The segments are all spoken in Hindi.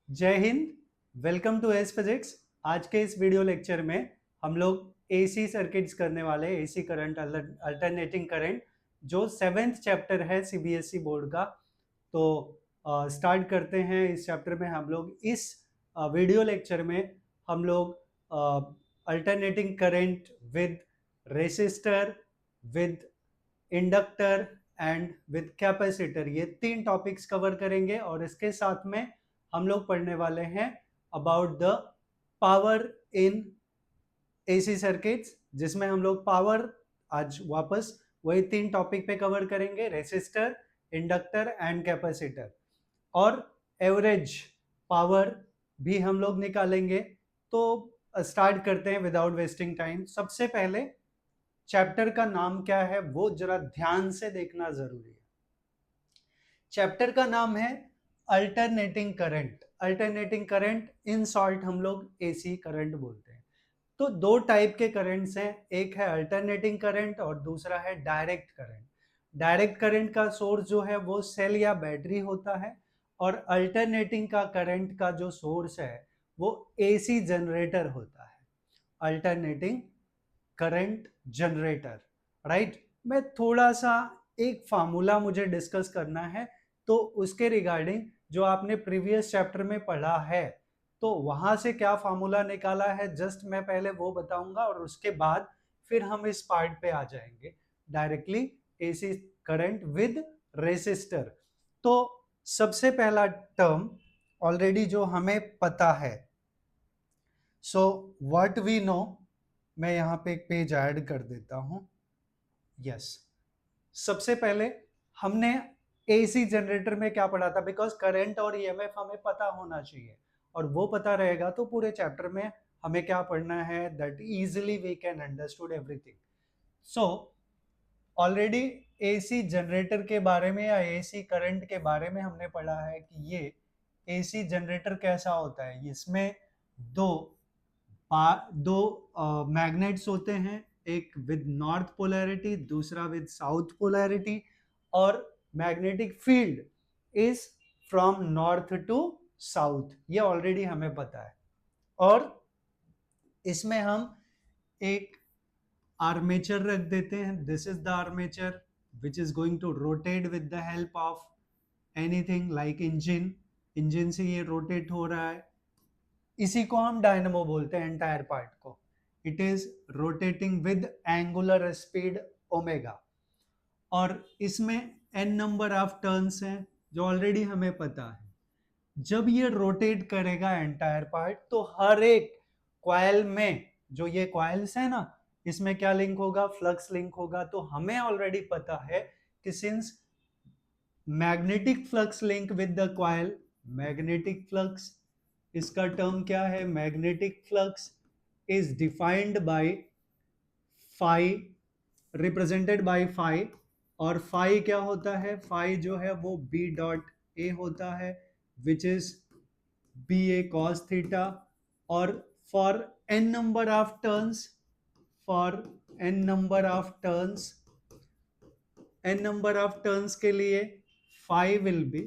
जय हिंद। Welcome to S physics. आज के इस वीडियो लेक्चर में हम लोग एसी सर्किट्स करने वाले, एसी करंट, अल्टरनेटिंग करंट, जो सेवेंथ चैप्टर है सीबीएसई बोर्ड का। तो स्टार्ट करते हैं। इस चैप्टर में हम लोग इस वीडियो लेक्चर में हम लोग alternating current with resistor, with inductor and with capacitor, ये तीन टॉपिक्स कवर करेंगे। और इसके साथ में हम लोग पढ़ने वाले हैं about the power in AC circuits, जिसमें हम लोग पावर आज वापस वही तीन टॉपिक पे कवर करेंगे, रेसिस्टर, इंडक्टर एंड कैपेसिटर। और एवरेज पावर भी हम लोग निकालेंगे। तो स्टार्ट करते हैं विदाउट वेस्टिंग टाइम। सबसे पहले चैप्टर का नाम क्या है वो जरा ध्यान से देखना जरूरी है। चैप्टर का नाम है alternating current. Alternating current in short हम लोग एसी करंट बोलते हैं। तो दो टाइप के करंट्स हैं, एक है अल्टरनेटिंग करंट और दूसरा है डायरेक्ट करंट। डायरेक्ट करंट का सोर्स जो है वो सेल या बैटरी होता है, और अल्टरनेटिंग का करंट का जो सोर्स है वो एसी जनरेटर होता है, अल्टरनेटिंग करंट जनरेटर। राइट। मैं थोड़ा सा एक फार्मूला मुझे डिस्कस करना है, तो उसके रिगार्डिंग जो आपने प्रीवियस चैप्टर में पढ़ा है, तो वहां से क्या फार्मूला निकाला है जस्ट मैं पहले वो बताऊंगा, और उसके बाद फिर हम इस पार्ट पे आ जाएंगे directly, AC current with resistor. तो सबसे पहला टर्म ऑलरेडी जो हमें पता है, सो व्हाट वी नो, मैं यहां पे एक पेज ऐड कर देता हूं। यस। सबसे पहले हमने एसी जनरेटर में क्या पढ़ा था, बिकॉज करंट और ईएमएफ हमें पता होना चाहिए, और वो पता रहेगा तो पूरे चैप्टर में हमें क्या पढ़ना है, that easily we can understood everything. So already AC generator के बारे में या एसी करंट के बारे में हमने पढ़ा है कि ये एसी जनरेटर कैसा होता है। इसमें दो दो मैग्नेट्स होते हैं, एक विद नॉर्थ पोलैरिटी, दूसरा विद साउथ पोलैरिटी, और magnetic field is from north to south, ये ऑलरेडी हमें पता है। और इसमें हम एक आर्मेचर रख देते हैं, this is the armature which is going to rotate with the help of anything like engine. Engine से ये रोटेट हो रहा है, इसी को हम डायनमो बोलते हैं, एंटायर पार्ट को। It is rotating with angular speed omega, और इसमें एन नंबर ऑफ टर्न्स हैं जो ऑलरेडी हमें पता है। जब ये रोटेट करेगा एंटायर पार्ट, तो हर एक कॉइल में, जो ये कॉइल्स है ना, इसमें क्या लिंक होगा, फ्लक्स लिंक होगा। तो हमें ऑलरेडी पता है कि since magnetic flux link with the coil, magnetic flux, इसका टर्म क्या है, magnetic flux is defined by phi, represented by phi. और फाई क्या होता है, फाई जो है वो बी डॉट ए होता है, which is B A cos theta. और for N number of turns, for N number of turns, N number of turns के लिए phi will be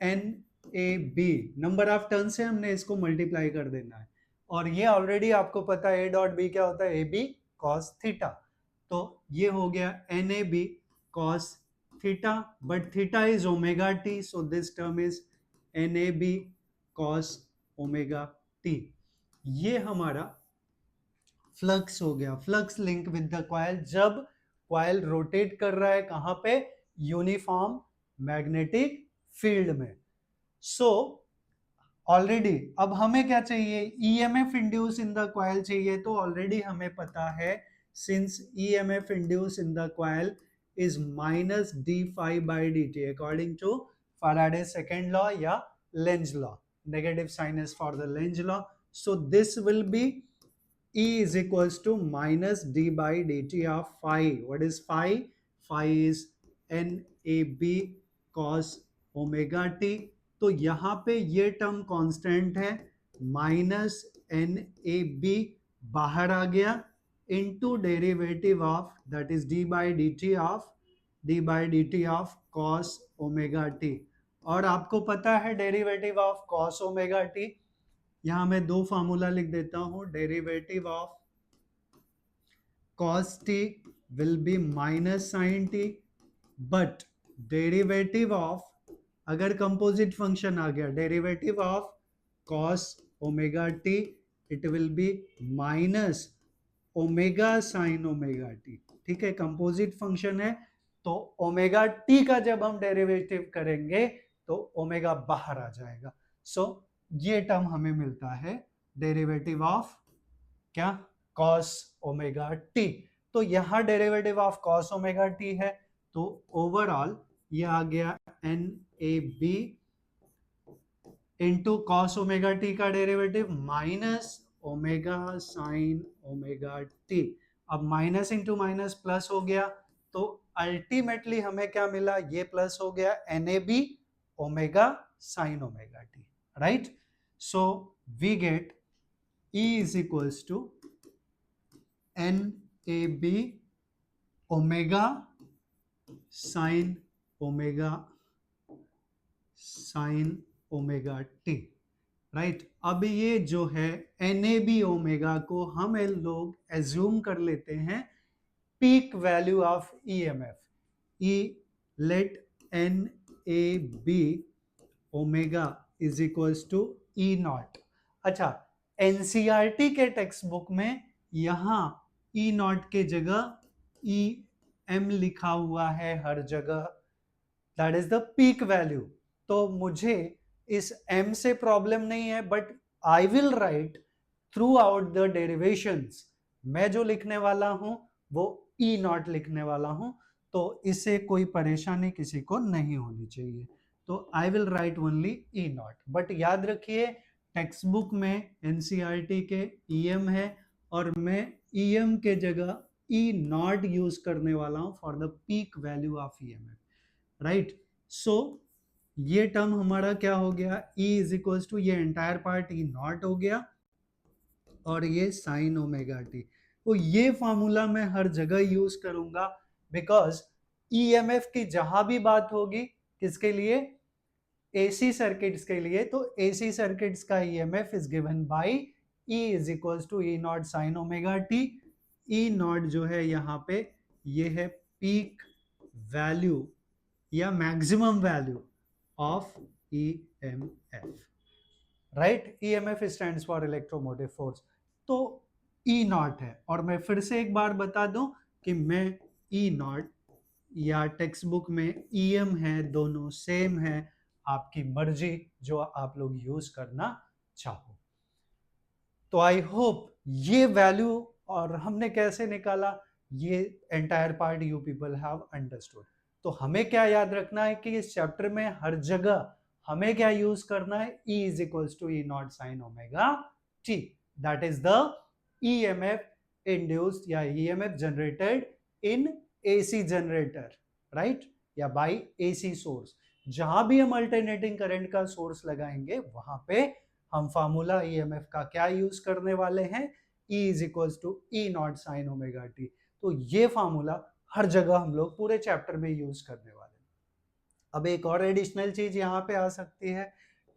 N A B, number of turn से हमने इसको मल्टीप्लाई कर देना है। और ये ऑलरेडी आपको पता है, ए डॉट बी क्या होता है, ए बी कॉस थीटा। तो ये हो गया N A B cos theta, but theta is omega T, so this term is N A B cos omega T. ये हमारा फ्लक्स हो गया, flux link with the coil, जब कॉइल रोटेट कर रहा है कहां पे, यूनिफॉर्म मैग्नेटिक फील्ड में। सो ऑलरेडी अब हमें क्या चाहिए, EMF induce in the coil चाहिए। तो ऑलरेडी हमें पता है, since EMF induce in the coil is minus d phi by D t, according to Faraday second law या Lenz law, negative sign is for the Lenz law. So this will be E is equals to minus d by dt of phi. What is phi? Phi is NAB cos omega t. तो यहां पे ये टर्म कांस्टेंट है, माइनस NAB बाहर आ गया, into derivative of that is d by dt of cos omega t। और आपको पता है derivative of cos omega T, यहां मैं दो फार्मूला लिख देता हूं. Derivative of cos t will be minus sin t, but derivative of, अगर कंपोजिट फंक्शन आ गया, derivative of cos omega T it will be minus omega sine omega T. ठीक है, कंपोजिट फंक्शन है तो ओमेगा टी का जब हम डेरिवेटिव करेंगे तो ओमेगा बाहर आ जाएगा. सो ये टर्म हमें मिलता है डेरिवेटिव ऑफ क्या, cos ओमेगा टी. तो यहां derivative of cos omega T है, तो ओवरऑल ये आ गया N A B into cos omega t का derivative minus omega sine omega T. अब माइनस इंटू माइनस प्लस हो गया, तो अल्टीमेटली हमें क्या मिला, ये प्लस हो गया N A B omega sine omega T. Right, so we get E is equals to NAB omega sine omega T. Right, अब ये जो है NAB ओमेगा को हम लोग एज्यूम कर लेते हैं peak value of EMF. Let NAB omega is equals to E naught. अच्छा, एनसीईआरटी के टेक्स्ट बुक में यहां ई नॉट के जगह ई एम लिखा हुआ है हर जगह, that is the peak value. तो मुझे इस एम से प्रॉब्लम नहीं है, but I will write through out the derivations, मैं जो लिखने वाला हूं वो ई नॉट लिखने वाला हूं, तो इससे कोई परेशानी किसी को नहीं होनी चाहिए. तो I will write only E not. But याद रखिए टेक्स्ट बुक में एनसीईआरटी के ईएम है और मैं ईएम के जगह ई नॉट यूज करने वाला हूं for the peak value of EMF. Right, so ये टर्म हमारा क्या हो गया, E इज इक्वल्स टू ये एंटायर पार्ट ई नॉट हो गया और ये साइन ओमेगा टी. तो ये फॉर्मूला मैं हर जगह यूज करूंगा बिकॉज ईएमएफ की जहां भी बात होगी किसके लिए, एसी सर्किट्स के लिए, तो एसी सर्किट्स का EMF is given by E is equals to E naught sine omega T. E naught जो है यहाँ पे ये है पीक वैल्यू या maximum value of EMF. Right, EMF stands for electromotive force. तो E नॉट है, और मैं फिर से एक बार बता दूं कि मैं E नॉट या टेक्स्ट बुक में EM है, दोनों सेम है, आपकी मर्जी जो आप लोग यूज करना चाहो. तो आई होप ये वैल्यू और हमने कैसे निकाला, ये entire part you people have understood. तो हमें क्या याद रखना है कि इस चैप्टर में हर जगह हमें क्या यूज करना है, E is equals to E naught sine omega T. That is the EMF induced या EMF generated in AC generator, right, या बाय AC सोर्स. जहां भी हम अल्टरनेटिंग करंट का सोर्स लगाएंगे वहां पे हम फार्मूला EMF का क्या यूज करने वाले हैं, E is equals to E naught sine omega T. तो ये फार्मूला हर जगह हम लोग पूरे चैप्टर में यूज करने वाले हैं. अब एक और एडिशनल चीज यहाँ पे आ सकती है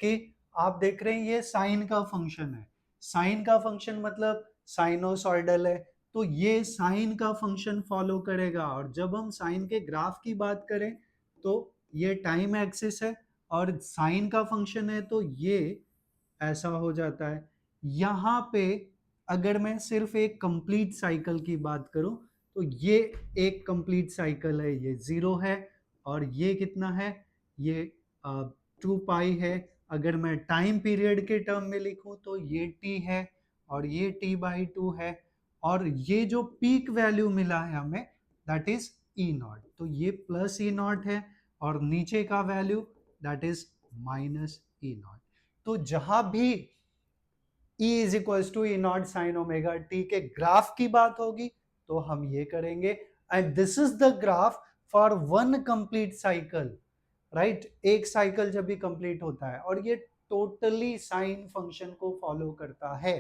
कि आप देख रहे हैं ये साइन का फंक्शन है. साइन का फंक्शन मतलब साइनोसॉइडल है, तो ये साइन का फंक्शन फॉलो करेगा. और जब हम साइन के ग्राफ की बात करें तो ये टाइम एक्सिस है और साइन का फंक्शन है, तो ये ऐसा हो जाता है. यहाँ पे अगर मैं सिर्फ एक कंप्लीट साइकिल की बात करूं तो ये एक कंप्लीट साइकिल है, ये 0 है, और ये कितना है, ये 2 पाई है. अगर मैं टाइम पीरियड के टर्म में लिखूं तो ये t है और ये t/2 है, और ये जो पीक वैल्यू मिला है हमें दैट इज E नॉट, तो ये प्लस E नॉट है, और नीचे का value that is minus E naught. तो जहां भी E is equals to E naught sine omega T के ग्राफ की बात होगी तो हम ये करेंगे. And this is the graph for one complete cycle. Right, एक साइकिल जब भी कंप्लीट होता है, और ये टोटली साइन फंक्शन को फॉलो करता है.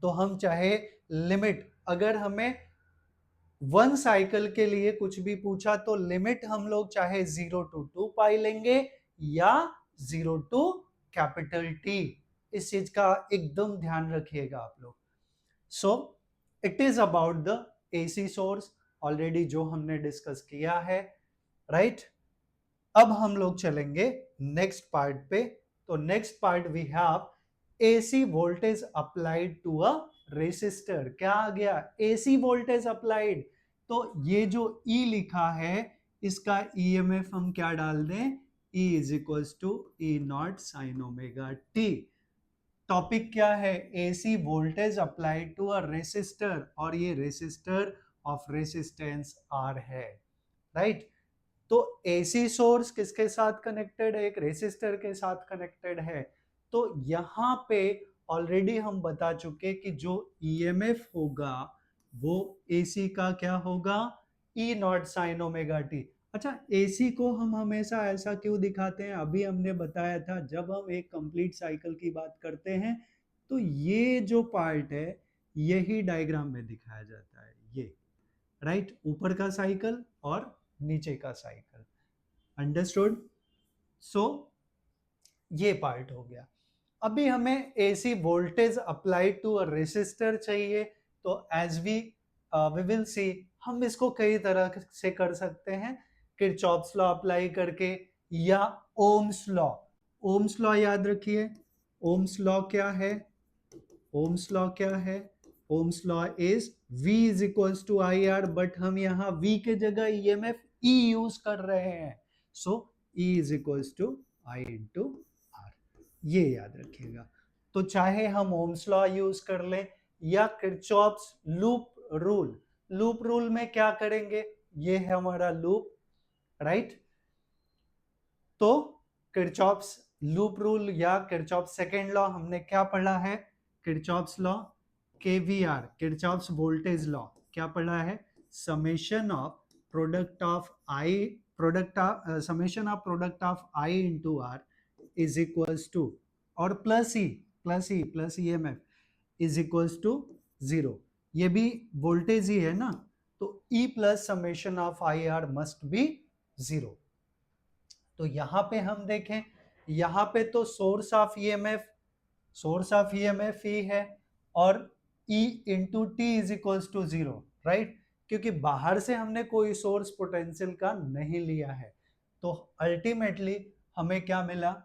तो हम चाहे लिमिट, अगर हमें वन साइकिल के लिए कुछ भी पूछा तो लिमिट हम लोग चाहे 0 to 2 पाई लेंगे या 0 टू कैपिटल टी। इस चीज का एकदम ध्यान रखिएगा आप लोग। So it is about the AC source, already जो हमने डिस्कस किया है, राइट। अब हम लोग चलेंगे नेक्स्ट पार्ट पे। तो next part we have AC voltage applied to a resistor. क्या आ गया? AC voltage applied. तो ये जो ई लिखा है इसका ईएमएफ हम क्या डाल दें? E is equals to E naught sine omega T. Topic क्या है? AC voltage applied to a resistor, और ये रेसिस्टर ऑफ रेसिस्टेंस आर है, राइट। तो एसी सोर्स किसके साथ कनेक्टेड है? एक रेसिस्टर के साथ कनेक्टेड है। तो यहां पे ऑलरेडी हम बता चुके कि जो ईएमएफ होगा वो एसी का क्या होगा? ई नॉट साइन ओमेगा टी। अच्छा, एसी को हम हमेशा ऐसा क्यों दिखाते हैं? अभी हमने बताया था जब हम एक कंप्लीट साइकिल की बात करते हैं तो ये जो पार्ट है यही डायग्राम में दिखाया जाता है, ये, राइट। ऊपर का साइकिल और नीचे का साइकिल, अंडरस्टूड। सो ये पार्ट हो गया। अभी हमें AC voltage applied to a resistor चाहिए। तो एज वी विल सी, हम इसको कई तरह से कर सकते हैं, किरचॉफ्स लॉ अप्लाई करके या ओम्स लॉ। ओम्स लॉ याद रखिए। ओम्स लॉ क्या है? ओम्स लॉ क्या है? Ohm's law is V is equals to I R, but हम यहाँ V के जगह EMF E यूज कर रहे हैं। सो E is equals to I into R, ये याद रखिएगा। तो चाहे हम ओम्स लॉ यूज कर लें या Kirchhoff's loop rule. Loop rule में क्या करेंगे? ये है हमारा लूप, राइट। तो किरचॉफ्स लूप रूल या किरचॉफ्स सेकेंड लॉ हमने क्या पढ़ा है? Kirchhoff's law, KVR, Kirchhoff's voltage law क्या पढ़ा है? Summation of product of I, summation of product of I into R is equals to, और plus E M F is equals to 0। ये भी वोल्टेज ही है ना, तो E plus summation of I R must be 0। तो यहां पे हम देखें, यहां पे तो सोर्स ऑफ ईएमएफ ही है, और E into T is equals to 0, right, क्योंकि बाहर से हमने कोई सोर्स पोटेंशियल का नहीं लिया है। तो अल्टीमेटली हमें क्या मिला?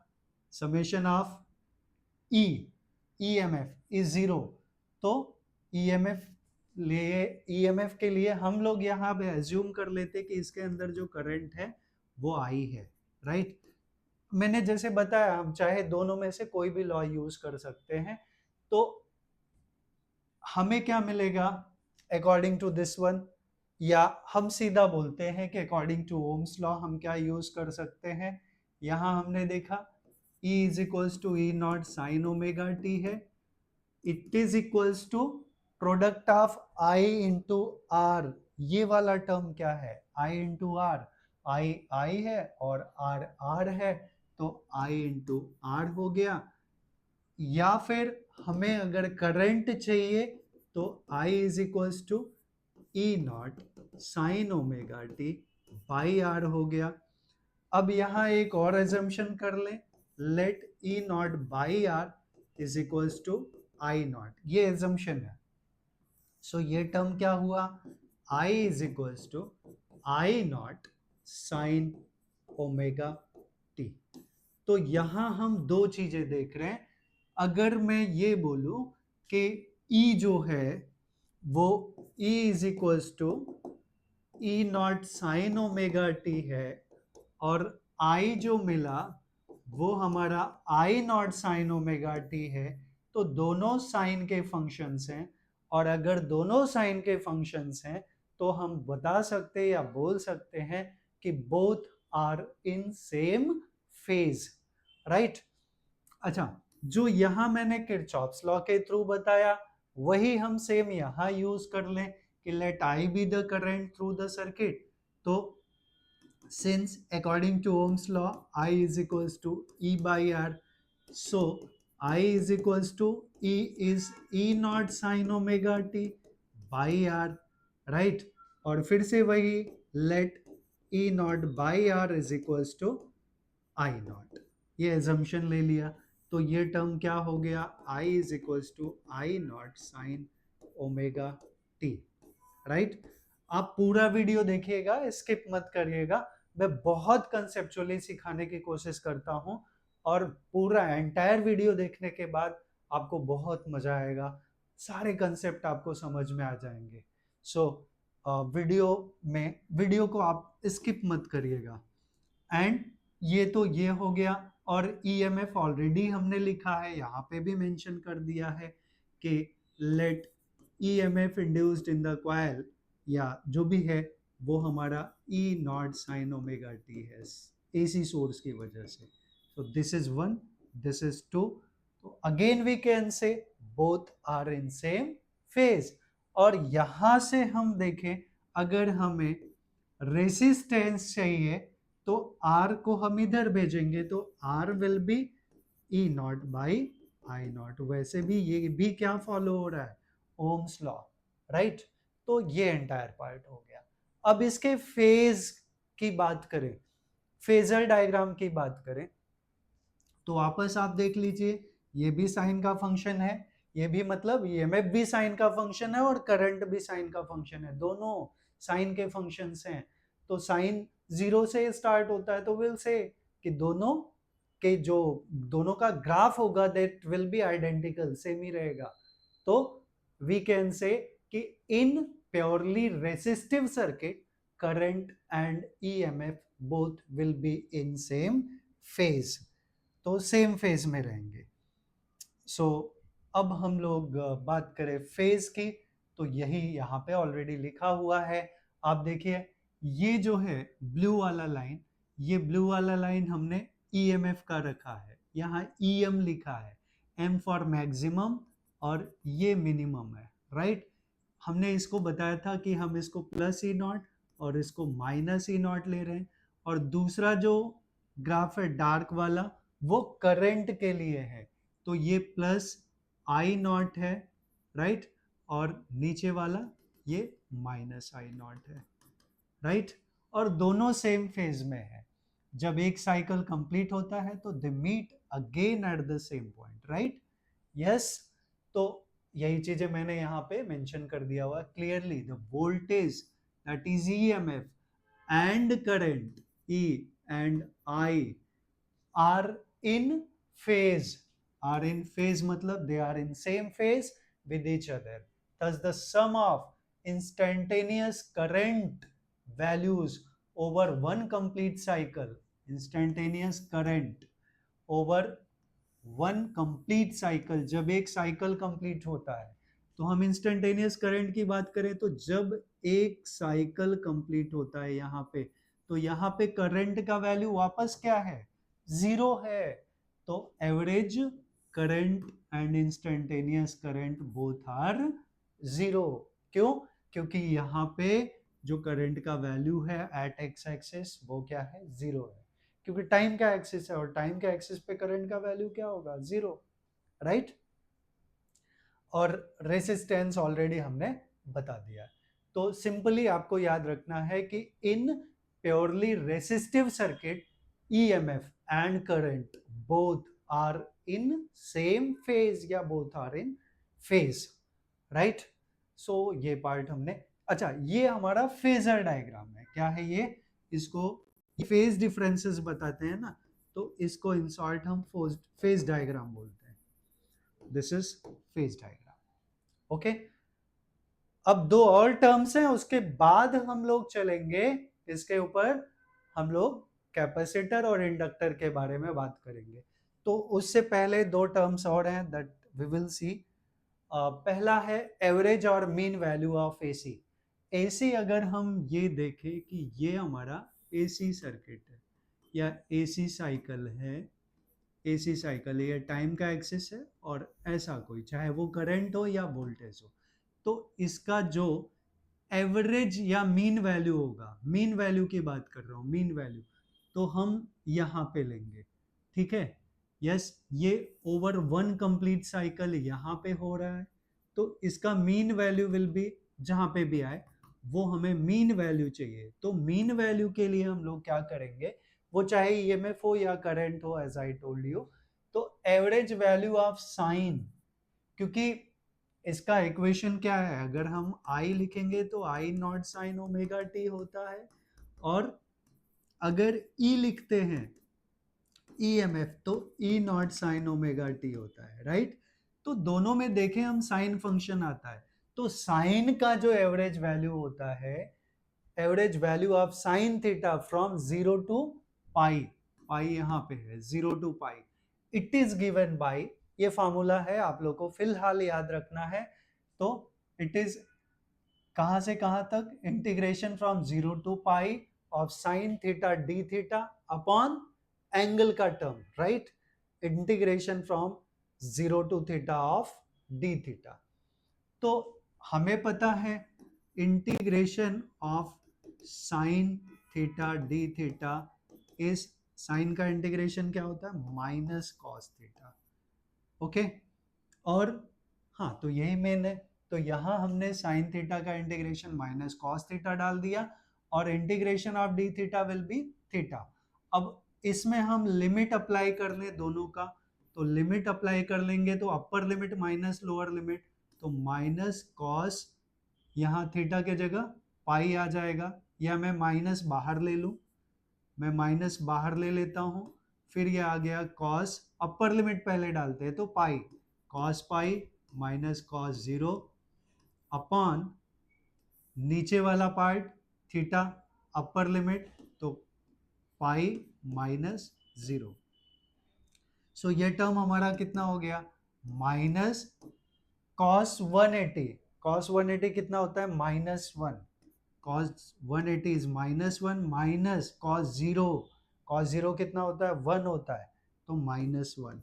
Summation of EMF is 0। तो ईएमएफ के लिए हम लोग यहाँ पे एज्यूम कर लेते कि इसके अंदर जो करंट है वो आई है, राइट। मैंने जैसे बताया हम चाहे दोनों में से कोई भी लॉ यूज कर सकते हैं। तो हमें क्या मिलेगा अकॉर्डिंग टू दिस वन? या हम सीधा बोलते हैं कि अकॉर्डिंग टू ओम्स लॉ हम क्या यूज कर सकते हैं? यहां हमने देखा E is equals to E naught sine omega T है। It is equals to product of I into R. ये वाला टर्म क्या है? आई इंटू आर। आई है और आर है, तो आई इंटू आर हो गया। या फिर हमें अगर करंट चाहिए तो I is equals to E naught sine omega T by R हो गया। अब यहां एक और एजम्पशन कर लें, let E naught by R is equals to I naught, ये एजम्पशन है। सो ये टर्म क्या हुआ? I is equals to I naught sine omega T. तो यहां हम दो चीजें देख रहे हैं। अगर मैं ये बोलूं कि E जो है वो E is equals to E naught sine omega T है, और I जो मिला वो हमारा I naught sine omega T है, तो दोनों साइन के फंक्शंस हैं। और अगर दोनों साइन के फंक्शंस हैं तो हम बता सकते हैं या बोल सकते हैं कि both are in same phase, right. अच्छा, जो यहां मैंने किरचॉफ्स लॉ के थ्रू बताया वही हम सेम यहां यूज कर लें कि let I be the current through the circuit. तो since according to Ohm's law I is equals to E by R, so I is equals to E is E naught sin omega t by R, right। और फिर से वही let E naught by R is equals to I naught, ये एजम्पशन ले लिया, तो ये टर्म क्या हो गया, I is equals to I naught sine omega T, right. आप पूरा वीडियो देखिएगा, स्किप मत करिएगा, मैं बहुत कंसेप्चुअली सिखाने की कोशिश करता हूँ, और पूरा एंटायर वीडियो देखने के बाद आपको बहुत मजा आएगा, सारे कंसेप्ट आपको समझ में आ जाएंगे। सो वीडियो को आप स्किप मत करिएगा। एंड ये तो ये हो गया, और ईएमएफ ऑलरेडी हमने लिखा है, यहाँ पे भी मेंशन कर दिया है कि let EMF induced in the coil, या जो भी है वो हमारा E naught sine omega T है एसी सोर्स की वजह से। तो this is one, this is two, तो again we can say both are in same phase. और यहां से हम देखें, अगर हमें रेसिस्टेंस चाहिए तो R को हम इधर भेजेंगे, तो R will be E naught by I not. वैसे भी ये भी क्या फॉलो हो रहा है, ओम्स लॉ, राइट। तो ये एंटायर पार्ट हो गया। अब इसके फेज की बात करें, फेजर डायग्राम की बात करें, तो वापस आप देख लीजिए, ये भी साइन का फंक्शन है, ये भी मतलब ईएमएफ भी साइन का फंक्शन है और करंट भी साइन का फंक्शन है, दोनों साइन के फंक्शंस हैं। तो साइन 0 से स्टार्ट होता है, तो विल से कि दोनों के जो दोनों का ग्राफ होगा that will be identical, same ही रहेगा। तो वी कैन से कि in purely resistive circuit current and EMF both will be in same phase, तो सेम फेज में रहेंगे। सो अब हम लोग बात करें फेज की, तो यही यहाँ पे ऑलरेडी लिखा हुआ है। आप देखिए, ये जो है ब्लू वाला लाइन, ये ब्लू वाला लाइन हमने ईएमएफ का रखा है, यहाँ ईएम लिखा है, एम फॉर मैक्सिमम और ये मिनिमम है, राइट। हमने इसको बताया था कि हम इसको प्लस ई नॉट और इसको माइनस ई नॉट ले रहे हैं, और दूसरा जो ग्राफ है डार्क वाला वो करंट के लिए है, तो ये प्लस आई नॉट है, राइट, और नीचे वाला ये माइनस आई नॉट है, राइट। और दोनों सेम फेज में है, जब एक साइकिल कंप्लीट होता है तो they meet again at the same point, right. Yes, तो यही चीजें मैंने यहाँ पे मेंशन कर दिया हुआ clearly, the voltage that is EMF and current E and I are in phase, are in phase matlab they are in same phase with each other. Thus the sum of instantaneous current values over one complete cycle, instantaneous current over one complete cycle, जब एक साइकिल कंप्लीट होता है, तो हम इंस्टेंटेनियस करंट की बात करें तो जब एक साइकिल कंप्लीट होता है यहाँ पे, तो यहाँ पे करंट का वैल्यू वापस क्या है, 0 है। तो average current and instantaneous current both are 0। क्यों? क्योंकि यहाँ पे जो करंट का वैल्यू है एट एक्स एक्सिस वो क्या है, 0 है, क्योंकि टाइम का एक्सिस है और टाइम का एक्सिस पे करंट का वैल्यू क्या होगा, 0, राइट। और रेसिस्टेंस ऑलरेडी हमने बता दिया। तो सिंपली आपको याद रखना है कि in purely resistive circuit EMF and current both are in same phase या both are in phase, right. So ये पार्ट हमने, अच्छा ये हमारा फेजर डायग्राम है, क्या है ये, इसको फेज डिफरेंसेस बताते हैं ना, तो इसको इन शॉर्ट हम फेज डायग्राम बोलते हैं। This is phase diagram, okay. अब दो और टर्म्स हैं, उसके बाद हम लोग चलेंगे इसके ऊपर, हम लोग कैपेसिटर और इंडक्टर के बारे में बात करेंगे। तो उससे पहले दो टर्म्स और हैं दैट वी विल सी। पहला है एवरेज और mean value of AC. AC अगर हम ये देखें कि ये हमारा एसी सर्किट है या एसी साइकिल है, एसी साइकिल ये टाइम का एक्सिस है, और ऐसा कोई चाहे वो करंट हो या वोल्टेज हो, तो इसका जो एवरेज या मीन वैल्यू होगा, मीन वैल्यू की बात कर रहा हूँ, मीन वैल्यू, तो हम यहाँ पे लेंगे, ठीक है। यस, ये ओवर वन कंप्लीट साइकिल यहाँ पे हो रहा है, तो इसका मीन वैल्यू विल बी, जहाँ पे भी आए वो हमें मीन वैल्यू चाहिए, तो मीन वैल्यू के लिए हम लोग क्या करेंगे, वो चाहे ईएमएफ हो या करंट हो, एज आई टोल्ड यू। तो एवरेज वैल्यू ऑफ साइन, क्योंकि इसका इक्वेशन क्या है, अगर हम आई लिखेंगे तो आई नॉट साइन ओमेगा टी होता है, और अगर ई लिखते हैं ईएमएफ तो ई नॉट साइन ओमेगा टी होता है, राइट। तो दोनों में देखें हम साइन फंक्शन आता है, तो साइन का जो एवरेज वैल्यू होता है, average value of sine theta from 0 to pi, pi यहाँ पे है 0 to pi, it is given by, ये फॉर्मूला है, आप लोग को फिलहाल याद रखना है। तो इट इज कहां से कहां तक, integration from 0 to pi of sine theta D theta upon angle का term, right, integration from 0 to theta of D theta. तो हमें पता है integration of sine theta D theta is, sine का इंटीग्रेशन क्या होता है, माइनस कॉस थीटा, ओके। और हाँ, तो यही मेन है, तो यहाँ हमने साइन थीटा का इंटीग्रेशन माइनस कॉस थीटा डाल दिया, और integration of D theta will be theta. अब इसमें हम लिमिट अप्लाई कर लें दोनों का, तो लिमिट अप्लाई कर लेंगे तो upper limit minus lower limit, तो माइनस कॉस, यहाँ थीटा के जगह पाई आ जाएगा, या मैं माइनस बाहर ले लूँ, मैं माइनस बाहर ले लेता हूँ, फिर ये आ गया कॉस, अपर लिमिट पहले डालते हैं तो pi, cos pi minus cos zero upon नीचे वाला पार्ट थीटा, अपर लिमिट, तो पाई माइनस जीरो। सो ये टर्म हमारा कितना हो गया, माइनस कॉस 180, कॉस 180 कितना होता है, minus one, cos 180 is minus one, minus cos zero, cos zero कितना होता है, वन होता है, तो माइनस वन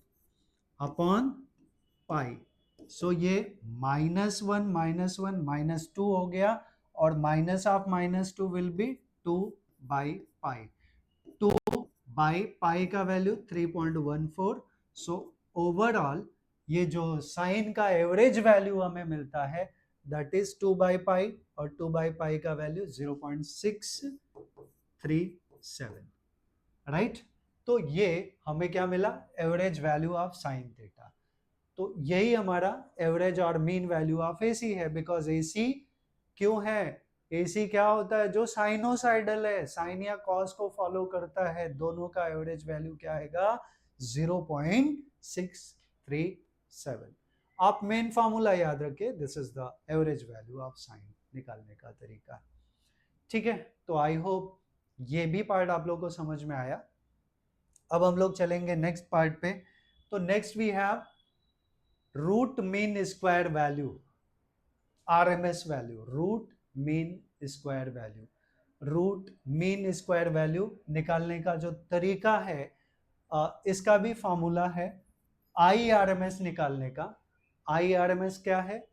अपॉन पाई। सो ये माइनस वन माइनस टू हो गया, और minus of minus two will be 2 by pi, 2 by pi का वैल्यू 3.14। सो ओवरऑल ये जो साइन का एवरेज वैल्यू हमें मिलता है दैट इज 2 बाई पाई, और 2 बाई पाई का वैल्यू 0.637, राइट। तो ये हमें क्या मिला, average value of sine theta. तो यही हमारा एवरेज और मीन वैल्यू ऑफ एसी है, बिकॉज एसी क्यों है, एसी क्या होता है, जो साइनोसाइडल है, साइन या कॉस को फॉलो करता है, दोनों का एवरेज वैल्यू क्या आएगा, 0.637। आप मेन फॉर्मूला याद रखिए, this is the average value of sign निकालने का तरीका, ठीक है। तो आई होप ये भी पार्ट आप लोगों को समझ में आया। अब हम लोग चलेंगे नेक्स्ट पार्ट पे। तो next we have root mean square value, RMS value, root mean square value. Root mean square value निकालने का जो तरीका है, इसका भी फॉर्मूला है आई आरएमएस निकालने का। आई आरएमएस क्या है,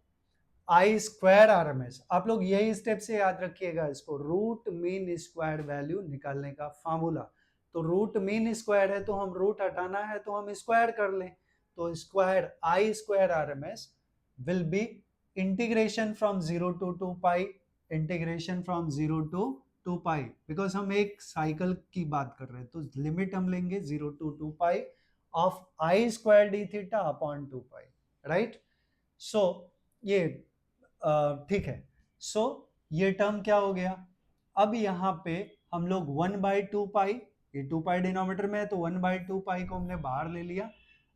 आई स्क्वायर आरएमएस। आप लोग यही स्टेप से याद रखिएगा इसको, रूट मीन स्क्वायर वैल्यू निकालने का फॉर्मूला। तो रूट मीन स्क्वायर है तो हम रूट हटाना है तो हम स्क्वायर कर लें, तो square I square RMS will be integration from 0 to 2 pi, integration from 0 to 2 pi, because हम एक साइकिल की बात कर रहे हैं, तो लिमिट हम लेंगे 0 to 2 pi of I square D theta upon 2 pi, right. So ये ठीक है। सो ये टर्म क्या हो गया, अब यहाँ पे हम लोग 1/2 पाई, ये 2 पाई डिनोमिनेटर में है तो 1/2 पाई को हमने बाहर ले लिया,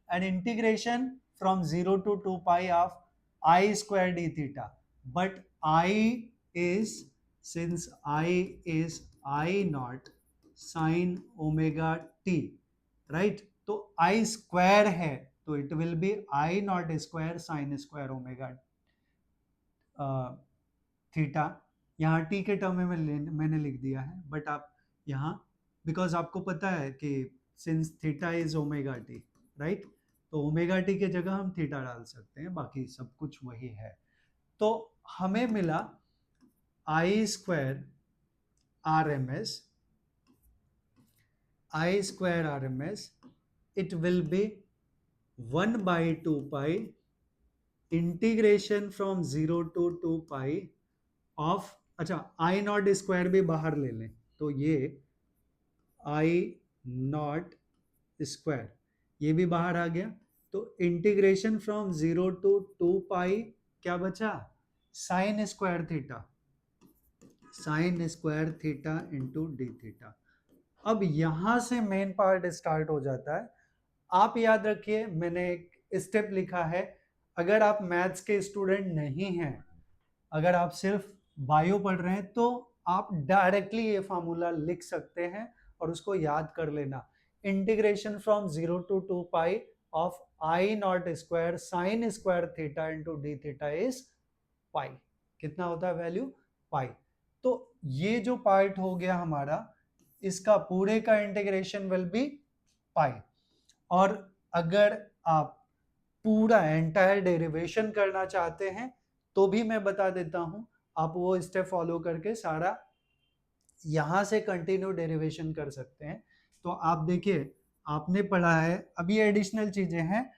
and integration from 0 to 2 pi of I square D theta, but I is, since I is I naught sine omega T, right, तो आई स्क्वायर है तो it will be I naught square sine square omega theta. यहाँ टी के टर्म में मैंने लिख दिया है, बट आप यहाँ, बिकॉज आपको पता है कि since theta is omega T, right, तो ओमेगा टी के जगह हम थीटा डाल सकते हैं, बाकी सब कुछ वही है। तो हमें मिला I square R M S, I square R M S, it will be 1/2 pi integration from 0 to 2 pi of, अच्छा आई नॉट स्क्वायर भी बाहर ले लें, तो ये आई नॉट स्क्वायर, ये भी बाहर आ गया। तो इंटीग्रेशन फ्रॉम 0 टू 2 पाई क्या बचा, sign square theta, sign square theta into D theta. अब यहां से मेन पार्ट स्टार्ट हो जाता है। आप याद रखिए मैंने एक स्टेप लिखा है, अगर आप मैथ्स के स्टूडेंट नहीं हैं, अगर आप सिर्फ बायो पढ़ रहे हैं, तो आप डायरेक्टली ये फार्मूला लिख सकते हैं और उसको याद कर लेना। Integration from 0 to 2 pi of I naught square sine square theta into D theta is pi. कितना होता है वैल्यू, पाई। तो ये जो पार्ट हो गया हमारा, इसका पूरे का इंटीग्रेशन विल बी पाई। और अगर आप पूरा एंटायर डेरिवेशन करना चाहते हैं तो भी मैं बता देता हूं, आप वो स्टेप फॉलो करके सारा यहां से कंटिन्यू डेरिवेशन कर सकते हैं। तो आप देखिए आपने पढ़ा है, अभी एडिशनल चीजें हैं,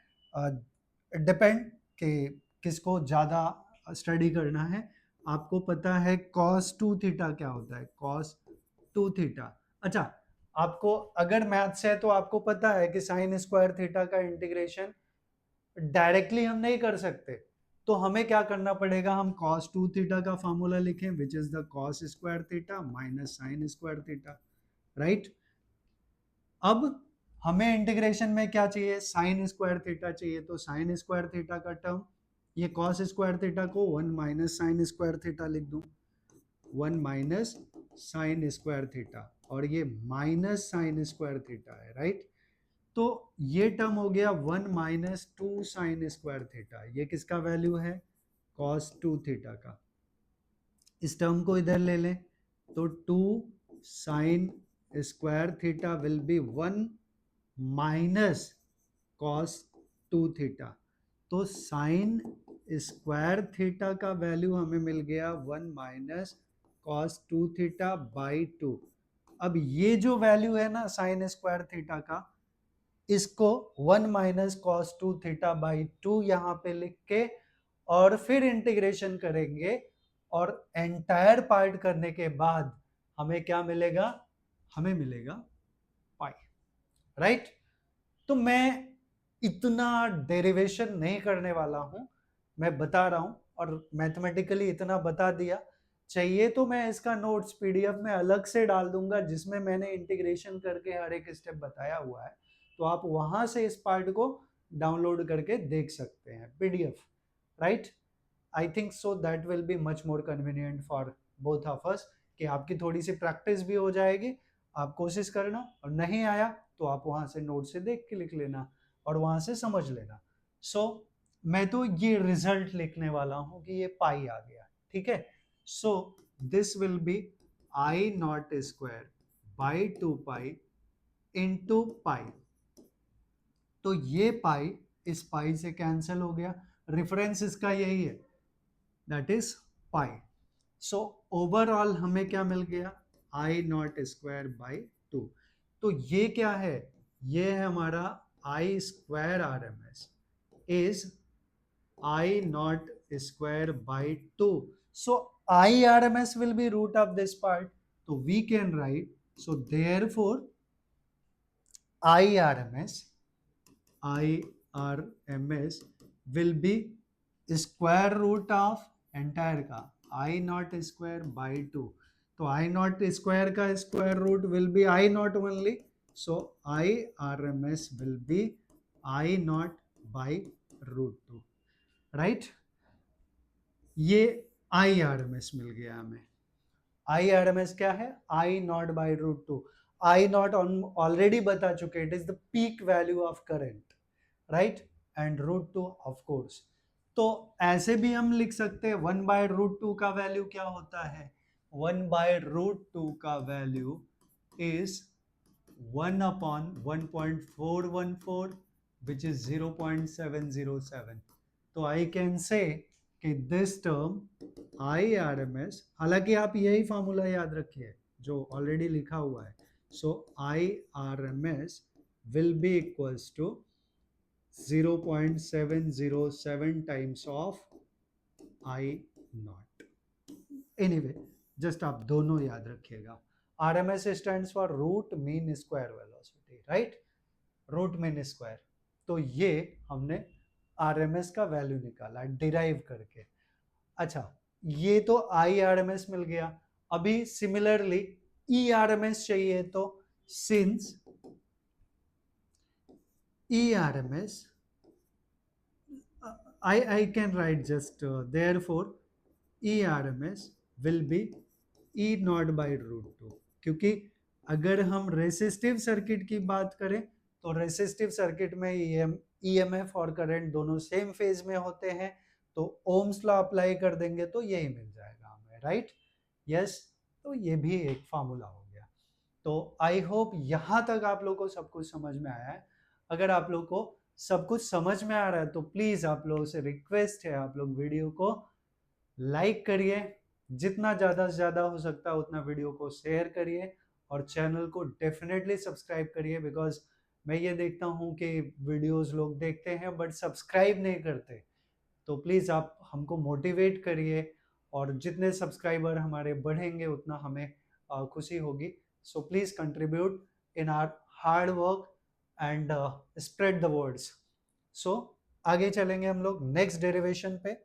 डिपेंड कि किसको ज्यादा स्टडी करना है। आपको पता है cos 2 थीटा क्या होता है, cos 2 थीटा। अच्छा, आपको अगर मैथ्स है तो आपको पता है कि साइन स्क्वायर थीटा का इंटीग्रेशन डायरेक्टली हम नहीं कर सकते, तो हमें क्या करना पड़ेगा, हम cos 2 थीटा का फॉर्मूला लिखें विच is the cos square theta minus sign square theta, right. अब हमें इंटीग्रेशन में क्या चाहिए, साइन स्क्वायर थीटा चाहिए, तो साइन स्क्वायर थीटा का टर्म, ये cos स्क्वायर थीटा को 1 माइनस साइन स्क्वायर थीटा लिख दूं, 1 माइनस साइन स्क्वायर थीटा, और ये माइनस साइन स्क्वायर थीटा है, राइट। तो ये टर्म हो गया 1 माइनस 2 साइन स्क्वायर थीटा, ये किसका वैल्यू है, cos 2 थीटा का। इस टर्म को इधर ले लें तो 2 sign square theta will be 1 minus cos 2 theta. तो साइन स्क्वायर थीटा का वैल्यू हमें मिल गया 1 माइनस cos 2 थीटा बाई 2। अब ये जो वैल्यू है ना साइन स्क्वायर थीटा का, इसको 1 माइनस कॉस 2 थीटा बाई 2 यहाँ पे लिख के और फिर इंटीग्रेशन करेंगे, और एंटायर पार्ट करने के बाद हमें क्या मिलेगा, हमें मिलेगा पाई, राइट। तो मैं इतना डेरिवेशन नहीं करने वाला हूं, मैं बता रहा हूं, और मैथमेटिकली इतना बता दिया। चाहिए तो मैं इसका नोट्स पीडीएफ में अलग से डाल दूंगा जिसमें मैंने इंटीग्रेशन करके हर एक स्टेप बताया हुआ है, तो आप वहां से इस पार्ट को डाउनलोड करके देख सकते हैं PDF, right. I think so that will be much more convenient for both of us, कि आपकी थोड़ी सी प्रैक्टिस भी हो जाएगी। आप कोशिश करना, और नहीं आया तो आप वहां से नोट से देख के लिख लेना और वहां से समझ लेना। सो मैं तो ये रिजल्ट लिखने वाला हूं कि ये पाई आ गया, ठीक है। So this will be I naught square by 2 pi into pi. तो ये पाई इस पाई से कैंसिल हो गया, रेफरेंस इसका यही है, that is pi. So overall हमें क्या मिल गया, आई नॉट स्क्वायर बाई 2। तो ये क्या है, ये है हमारा I square R M S is I naught square by 2। So I R M S will be root of this part, तो we can write, so therefore I R M S, IRMS will be square root of entire का I naught square by 2। तो I naught square का square root will be I naught only, so IRMS will be I naught by root 2, right। ये IRMS मिल गया हमें। IRMS क्या है, I naught by root 2। I naught already बता चुके, it is the peak value of current, right, and root 2 of course. तो ऐसे भी हम लिख सकते हैं 1 बाय रूट 2 का वैल्यू क्या होता है, 1 बाय रूट 2 का value is 1 upon 1.414 which is 0.707। तो आई कैन से कि दिस टर्म IRMS, हालांकि आप यही फॉर्मूला याद रखिए जो ऑलरेडी लिखा हुआ है, so IRMS will be equals to 0.707 times of I naught। Anyway just आप दोनों याद रखिएगा, RMS stands for root mean square velocity. Right, root mean square. तो ये हमने आरएमएस का वैल्यू निकाला डिराइव करके। अच्छा, ये तो आई आरएमएस मिल गया। अभी सिमिलरली ई आरएमएस चाहिए, तो since E RMS I can write just therefore ERMS will be E naught by root 2, क्योंकि अगर हम रेसिस्टिव सर्किट की बात करें तो रेसिस्टिव सर्किट में EMF और करंट दोनों सेम फेज में होते हैं, तो ओम्स लॉ अप्लाई कर देंगे तो यही मिल जाएगा हमें, राइट। यस, तो ये भी एक फार्मूला हो गया। तो आई होप यहाँ तक आप लोग को सब कुछ समझ में आया है। अगर आप लोग को सब कुछ समझ में आ रहा है तो प्लीज आप लोगों से रिक्वेस्ट है, आप लोग वीडियो को लाइक करिए, जितना ज़्यादा से ज़्यादा हो सकता है उतना वीडियो को शेयर करिए, और चैनल को डेफिनेटली सब्सक्राइब करिए, बिकॉज मैं ये देखता हूँ कि वीडियोस लोग देखते हैं बट सब्सक्राइब नहीं करते। तो प्लीज़ आप हमको मोटिवेट करिए, और जितने सब्सक्राइबर हमारे बढ़ेंगे उतना हमें खुशी होगी। So please contribute in our hard work and spread the words. So आगे चलेंगे हम लोग नेक्स्ट डेरिवेशन पे।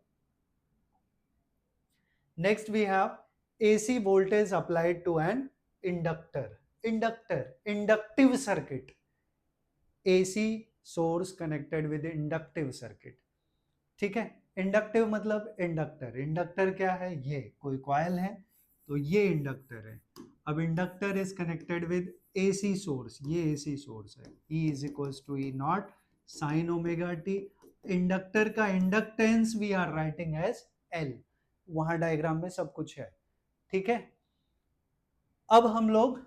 Next we have AC voltage applied to an inductor. Inductive circuit. AC source connected with inductive circuit. ठीक है, इंडक्टिव मतलब इंडक्टर। इंडक्टर क्या है, ये कोई कॉइल है तो ये इंडक्टर है। अब inductor is connected with AC source, ये AC सोर्स है। E is equals to E naught sine omega T. Inductor का inductance we are writing as L, वहां डायग्राम में सब कुछ है, ठीक है। अब हम लोग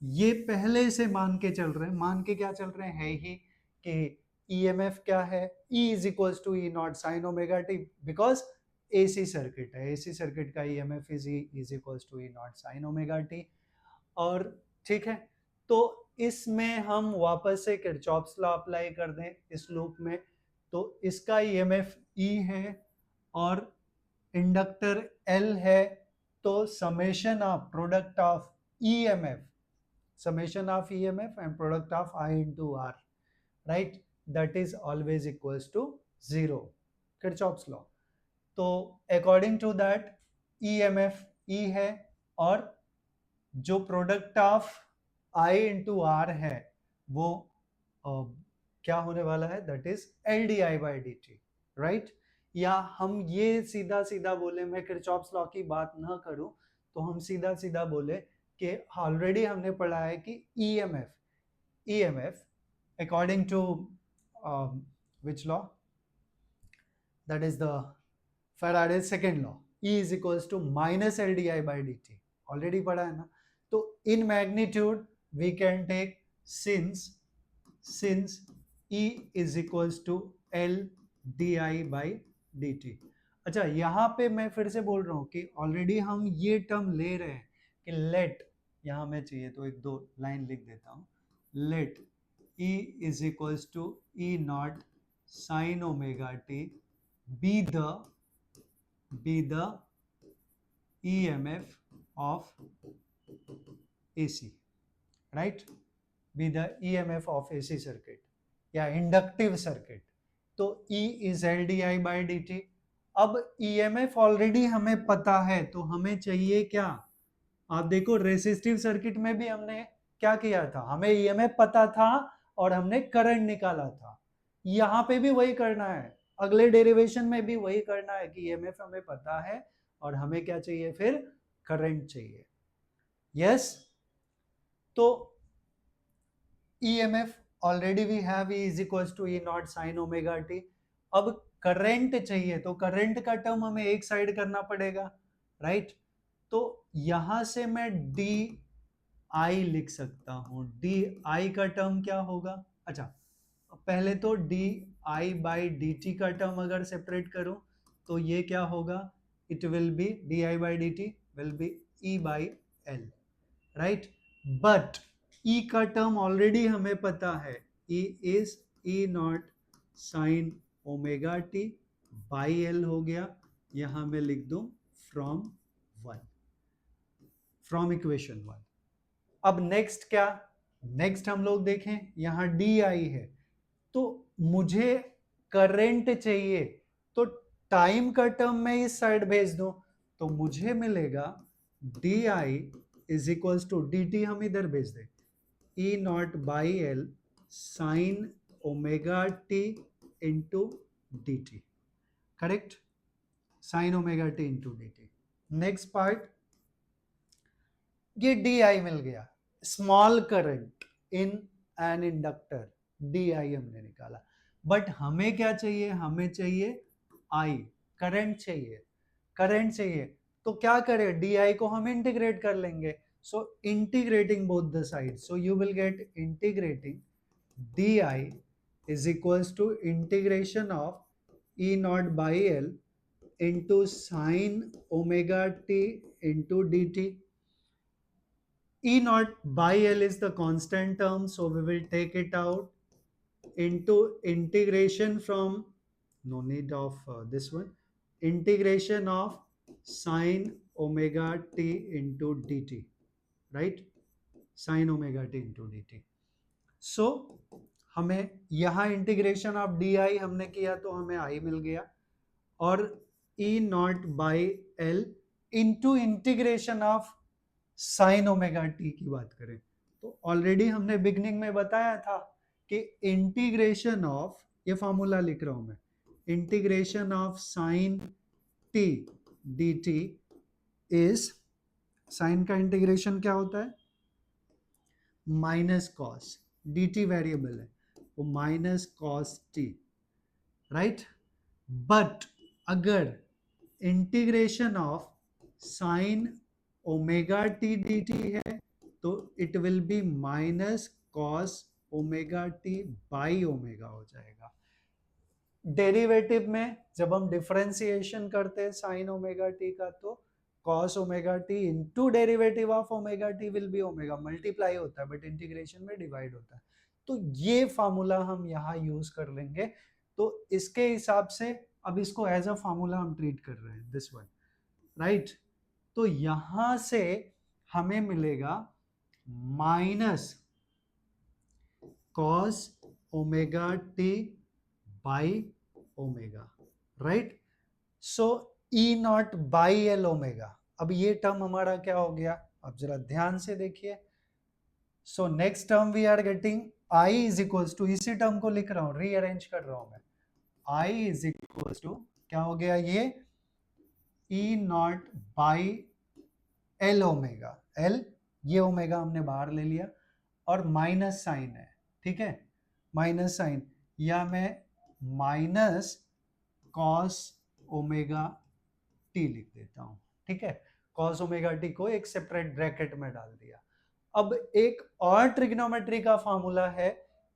ये पहले से मान के चल रहे हैं, मान के क्या चल रहे हैं ही कि EMF क्या है, E is equals to E naught sine omega T, because AC circuit है, AC सर्किट का EMF is equals to E naught sine omega T. और ठीक है, तो इसमें हम वापस से किरचॉफ्स लॉ अप्लाई कर दें इस लूप में, तो इसका EMF E है और इंडक्टर L है, तो summation of product of EMF, summation of EMF and product of I into R, right, that is always equals to 0, Kirchhoff's law। तो according to that EMF E है, और जो product of I into R है वो क्या होने वाला है, that is LDI by dt, right। या हम ये सीधा सीधा बोले, मैं किरचॉफ्स लॉ की बात ना करूं तो हम सीधा सीधा बोले कि ऑलरेडी हमने पढ़ा है कि EMF according to which law, that is the Faraday's second law, E is equals to minus LDI by dt, already पढ़ा है ना। तो in magnitude we can take since E is equals to LDI by dt। अच्छा, यहाँ पे मैं फिर से बोल रहा हूँ कि ऑलरेडी हम ये टर्म ले रहे हैं कि लेट, यहाँ मैं चाहिए तो एक दो लाइन लिख देता हूँ, late E is equals to E naught sin omega t be the EMF of AC, right, be the EMF of AC circuit या इंडक्टिव सर्किट। तो E is LDI by dt। अब EMF ऑलरेडी हमें पता है, तो हमें चाहिए क्या, आप देखो रेसिस्टिव सर्किट में भी हमने क्या किया था, हमें EMF पता था और हमने करंट निकाला था। यहाँ पे भी वही करना है, अगले डेरिवेशन में भी वही करना है कि EMF हमें पता है और हमें क्या चाहिए, फिर करंट चाहिए। यस, तो EMF already we have, E is equals to E naught sine omega T. अब करंट चाहिए, तो करंट का टर्म हमें एक साइड करना पड़ेगा, राइट। तो यहां से मैं डी आई लिख सकता हूं, डी आई का टर्म क्या होगा, अच्छा पहले तो D I by D T का टर्म अगर सेपरेट करूं तो ये क्या होगा, it will be D I by D T will be E by L, right. But E का टर्म ऑलरेडी हमें पता है, E is E naught sine omega T by L हो गया, यहां मैं लिख दूं फ्रॉम इक्वेशन 1। अब नेक्स्ट क्या, नेक्स्ट हम लोग देखें, यहाँ डी आई है, तो मुझे करंट चाहिए, तो टाइम का टर्म मैं इस साइड भेज दूं, तो मुझे मिलेगा D I is equals to D T, हम इधर भेज दें, E naught by L sine omega T into D T, correct, sine omega T into D T. Next part, ये डी आई मिल गया, small current in an inductor, D I हमने निकाला, बट हमें क्या चाहिए, हमें चाहिए आई, करंट चाहिए, करंट चाहिए, तो क्या करें, डी आई को हम इंटीग्रेट कर लेंगे, so integrating both the side, so you will get integrating D I is equals to integration of E naught by L into sine omega t into dt. E naught by L is the constant term, so we will take it out into integration from, no need of this one, integration of sine omega t into dt, right? Sine omega t into dt. So हमें यहाँ इंटीग्रेशन ऑफ डी आई हमने किया तो हमें आई मिल गया, और E naught by L into integration of sine omega T की बात करें तो ऑलरेडी हमने बिगनिंग में बताया था कि इंटीग्रेशन ऑफ, ये फॉर्मूला लिख रहा हूं मैं, integration of sine T D T is, sine का इंटीग्रेशन क्या होता है, minus cos, D T variable है वो minus cos T, right, but अगर integration of sine omega T D T है तो it will be minus cos omega T by omega हो जाएगा। डेरिवेटिव में जब हम डिफरेंशिएशन करते हैं साइन ओमेगा टी का तो cos omega T into derivative of omega T will B omega, multiply होता है बट इंटीग्रेशन में डिवाइड होता है, तो ये फार्मूला हम यहाँ यूज कर लेंगे, तो इसके हिसाब से अब इसको एज अ फार्मूला हम ट्रीट कर रहे हैं, दिस वन, राइट, तो यहां से हमें मिलेगा minus cos omega T by omega, right, so E naught by L omega, अब ये टर्म हमारा क्या हो गया, अब जरा ध्यान से देखिए, so next term we are getting I is equals to, इसी टर्म को लिख रहा हूं, रीअरेंज कर रहा हूं मैं, आई इज इक्वल्स टू क्या हो गया, ये E naught by L omega, L ये ओमेगा हमने बाहर ले लिया और माइनस साइन है, ठीक है, माइनस साइन, या मैं माइनस कॉस ओमेगा टी लिख देता हूं, ठीक है, कॉस ओमेगा टी को एक सेपरेट ब्रैकेट में डाल दिया। अब एक और ट्रिग्नोमेट्री का फॉर्मूला है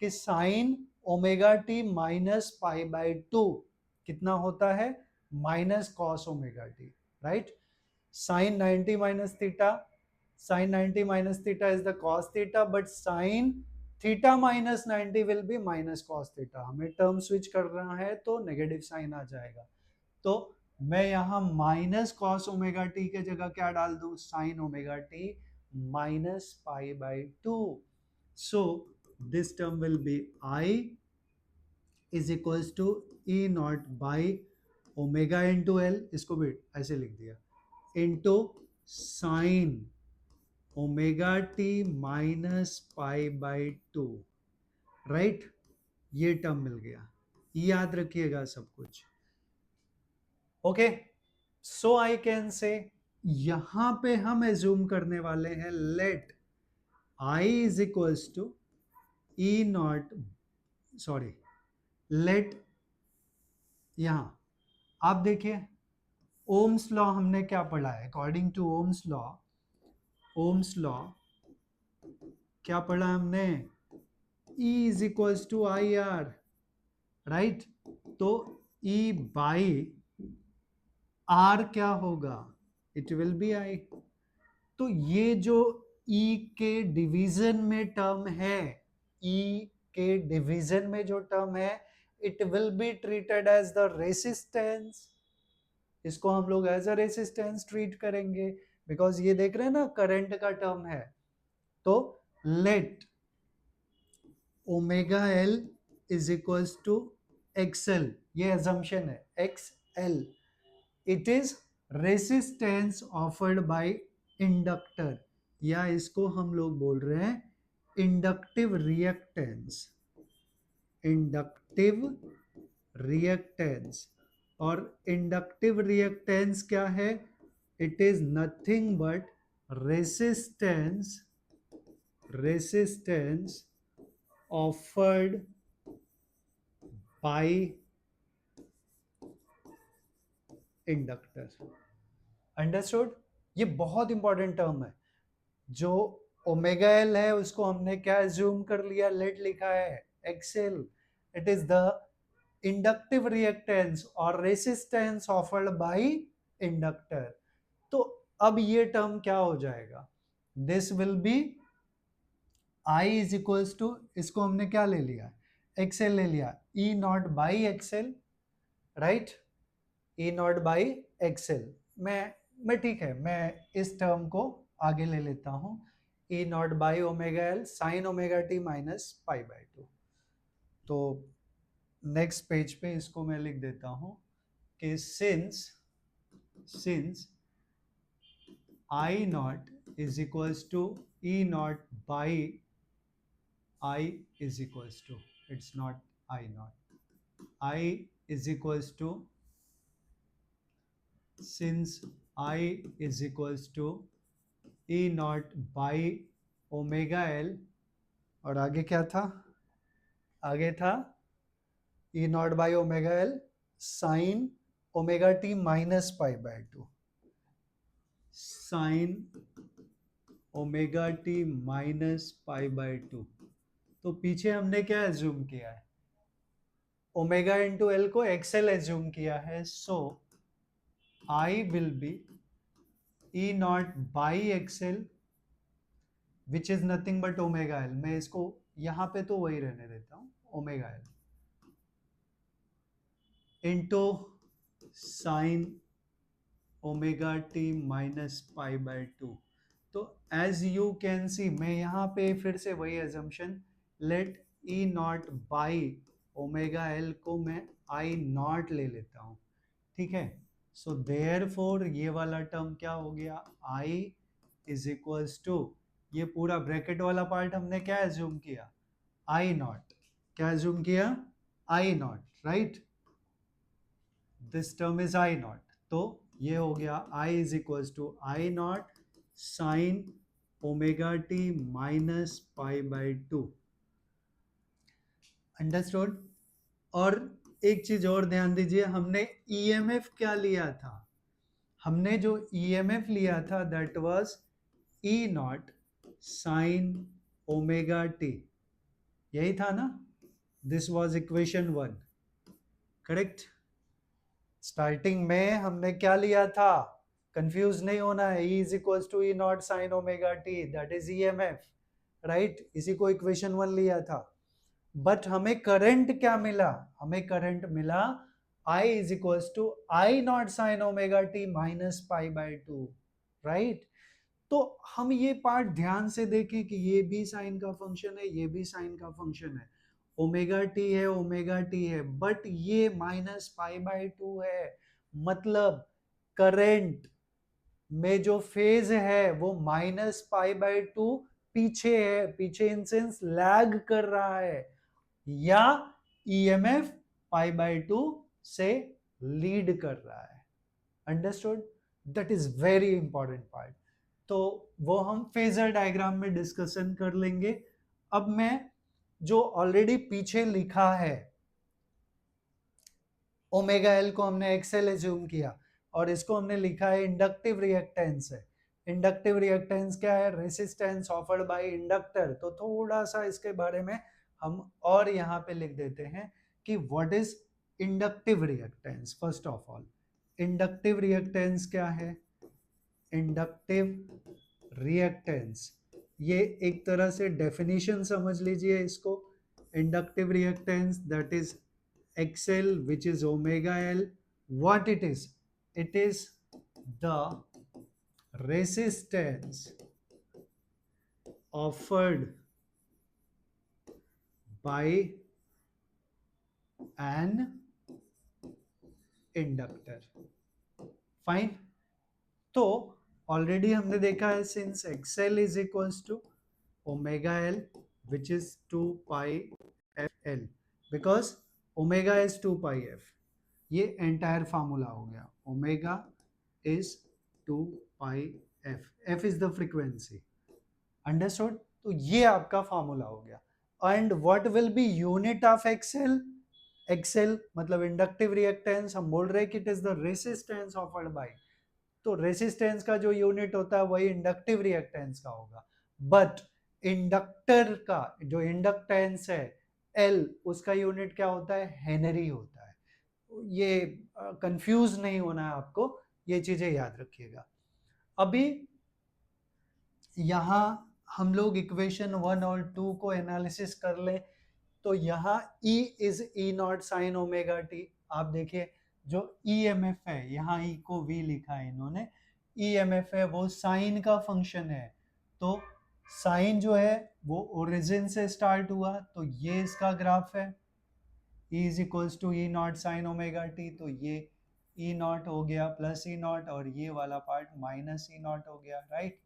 कि sine omega T minus pi by two कितना होता है, minus cos omega T, right, sine 90 minus theta, sine 90 minus theta is the cos theta, but sine theta minus 90 will be minus cos theta, हमें टर्म स्विच करना है तो नेगेटिव साइन आ जाएगा, तो मैं यहाँ माइनस कॉस ओमेगा टी के जगह क्या डाल दूं, sine omega T minus pi by two, so this term will be I is equals to E naught by omega into L, इसको भी ऐसे लिख दिया, into sine omega T minus pi by two, right, ये टर्म मिल गया, याद रखिएगा सब कुछ, ओके, सो आई कैन से, यहां पे हम एज्यूम करने वाले हैं let I is equals to E naught, sorry, let, यहां आप देखिए ओम्स लॉ हमने क्या पढ़ा है, according to Ohm's law, Ohm's law क्या पढ़ा हमने, E is equals to I R, right, तो E बाई आर क्या होगा, इट विल बी आई, तो ये जो E के डिवीजन में टर्म है, E के डिवीजन में जो टर्म है, it will be treated as the resistance, इसको हम लोग एज अ रेसिस्टेंस ट्रीट करेंगे, बिकॉज ये देख रहे हैं ना करंट का टर्म है, तो let omega L is equals to XL, ये अजम्पशन है, XL it is resistance offered by inductor, या इसको हम लोग बोल रहे हैं इंडक्टिव रिएक्टेंस, इंडक्टिव रिएक्टेंस। और इंडक्टिव रिएक्टेंस क्या है? It is nothing but resistance, resistance offered by inductor. Understood? ये बहुत इंपॉर्टेंट टर्म है। जो ओमेगा एल है उसको हमने क्या एज्यूम कर लिया, लेट लिखा है XL, it is the inductive reactance और रेसिस्टेंस ऑफर्ड बाय इंडक्टर। तो अब ये टर्म क्या हो जाएगा, this will be I is equals to, इसको हमने क्या ले लिया, एक्सएल ले लिया, E naught by X L, right, E naught by X L. मैं ठीक है, मैं इस टर्म को आगे ले लेता हूं, E naught by omega L sine omega T minus pi by two. तो नेक्स्ट पेज पे इसको मैं लिख देता हूं कि since I naught is equals to E naught by I is equals to, it's not I naught, I is equals to, since I is equals to E naught by omega L, और आगे क्या था, आगे था E naught by omega L sin omega t minus pi by 2, sin omega T minus pi by 2। तो पीछे हमने क्या एज्यूम किया है, ओमेगा इंटू एल को एक्सएल एज्यूम किया है, so I will be E naught by X L which is nothing but omega L. मैं इसको यहां पे तो वही रहने देता हूं, omega L into sine omega T minus pi by 2। तो एज यू कैन सी, मैं यहाँ पे फिर से वही assumption, let E naught by omega L को मैं आई नॉट ले लेता हूँ, ठीक है। सो देयरफॉर ये वाला टर्म क्या हो गया, आई इज इक्वल्स टू, ये पूरा ब्रैकेट वाला पार्ट हमने क्या एज्यूम किया, आई नॉट, क्या एज्यूम किया, I naught, right, this term is I naught. तो ये हो गया I is equals to I naught sine omega T minus pi by 2। Understood? और एक चीज और ध्यान दीजिए, हमने EMF क्या लिया था, हमने जो EMF लिया था that was E naught sine omega T, यही था ना, this was equation 1, correct. Starting में हमने क्या लिया था, कंफ्यूज नहीं होना है, E is equals to E naught sine omega T, that is EMF, right, इसी को इक्वेशन 1 लिया था। बट हमें करंट क्या मिला, हमें करंट मिला I is equals to I naught sine omega T minus pi by 2, right. तो हम ये पार्ट ध्यान से देखें कि ये भी साइन का फंक्शन है, ये भी साइन का फंक्शन है, ओमेगा टी है, ओमेगा टी है, बट ये माइनस पाई बाई 2 है, मतलब करंट में जो फेज है वो माइनस पाई बाई 2 पीछे है, पीछे इन सेंस लैग कर रहा है, या ईएमएफ पाई बाई 2 से लीड कर रहा है। Understood? That is very important part. तो वो हम फेजर डायग्राम में डिस्कशन कर लेंगे। अब मैं जो ऑलरेडी पीछे लिखा है, ओमेगा एल को हमने एक्सएल एज्यूम किया और इसको हमने लिखा है इंडक्टिव रिएक्टेंस है। इंडक्टिव रिएक्टेंस क्या है, रेसिस्टेंस ऑफर्ड बाय इंडक्टर। तो थोड़ा सा इसके बारे में हम और यहाँ पे लिख देते हैं कि what is inductive reactance. First of all, inductive reactance क्या है, इंडक्टिव रिएक्टेंस, ये एक तरह से डेफिनेशन समझ लीजिए इसको। Inductive reactance that is XL which is omega L, what it is the resistance offered by an inductor. Fine. तो ऑलरेडी हमने देखा है since XL is equals to omega L which is 2 pi F L, because omega is 2 pi F. ये एंटायर फार्मूला हो गया, omega is 2 pi F, F is the frequency. Understood? तो ये आपका फार्मूला हो गया। And what will be unit of XL? XL मतलब इंडक्टिव रिएक्टेंस, हम बोल रहे हैं कि it is the resistance offered bye, तो रेसिस्टेंस का जो यूनिट होता है वही इंडक्टिव रिएक्टेंस का होगा। बट इंडक्टर का जो इंडक्टेंस है एल, उसका यूनिट क्या होता है? हेनरी होता है। ये कंफ्यूज नहीं होना है आपको, ये चीजें याद रखिएगा। अभी यहाँ हम लोग इक्वेशन 1 और 2 को एनालिसिस कर ले, तो यहाँ E is E naught sine omega T. आप देखिए जो EMF है, यहाँ E को V लिखा है इन्होंने, EMF है वो साइन का फंक्शन है। तो साइन जो है वो ओरिजिन से स्टार्ट हुआ, तो ये इसका ग्राफ है, E is equals to E naught sine omega T. तो ये E नॉट हो गया प्लस E नॉट, और ये वाला पार्ट माइनस E नॉट हो गया, राइट।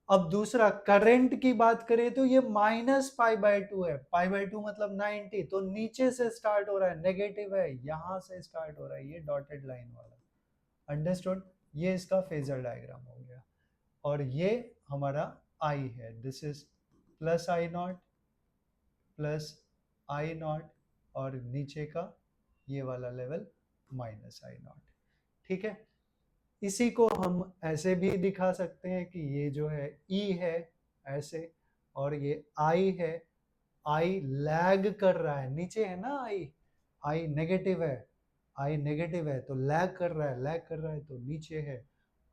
अब दूसरा करंट की बात करें तो ये माइनस पाई बाय 2 है, पाई बाय 2 मतलब 90, तो नीचे से स्टार्ट हो रहा है, नेगेटिव है, यहां से स्टार्ट हो रहा है, ये डॉटेड लाइन वाला। अंडरस्टूड? ये इसका फेजर डायग्राम हो गया। और ये हमारा आई है, this is plus I not plus I not, और नीचे का ये वाला लेवल माइनस आई नॉट। ठीक है, इसी को हम ऐसे भी दिखा सकते हैं कि ये जो है E है ऐसे, और ये I है, I लैग कर रहा है, नीचे है ना I नेगेटिव है, I नेगेटिव है तो लैग कर रहा है, लैग कर रहा है तो नीचे है।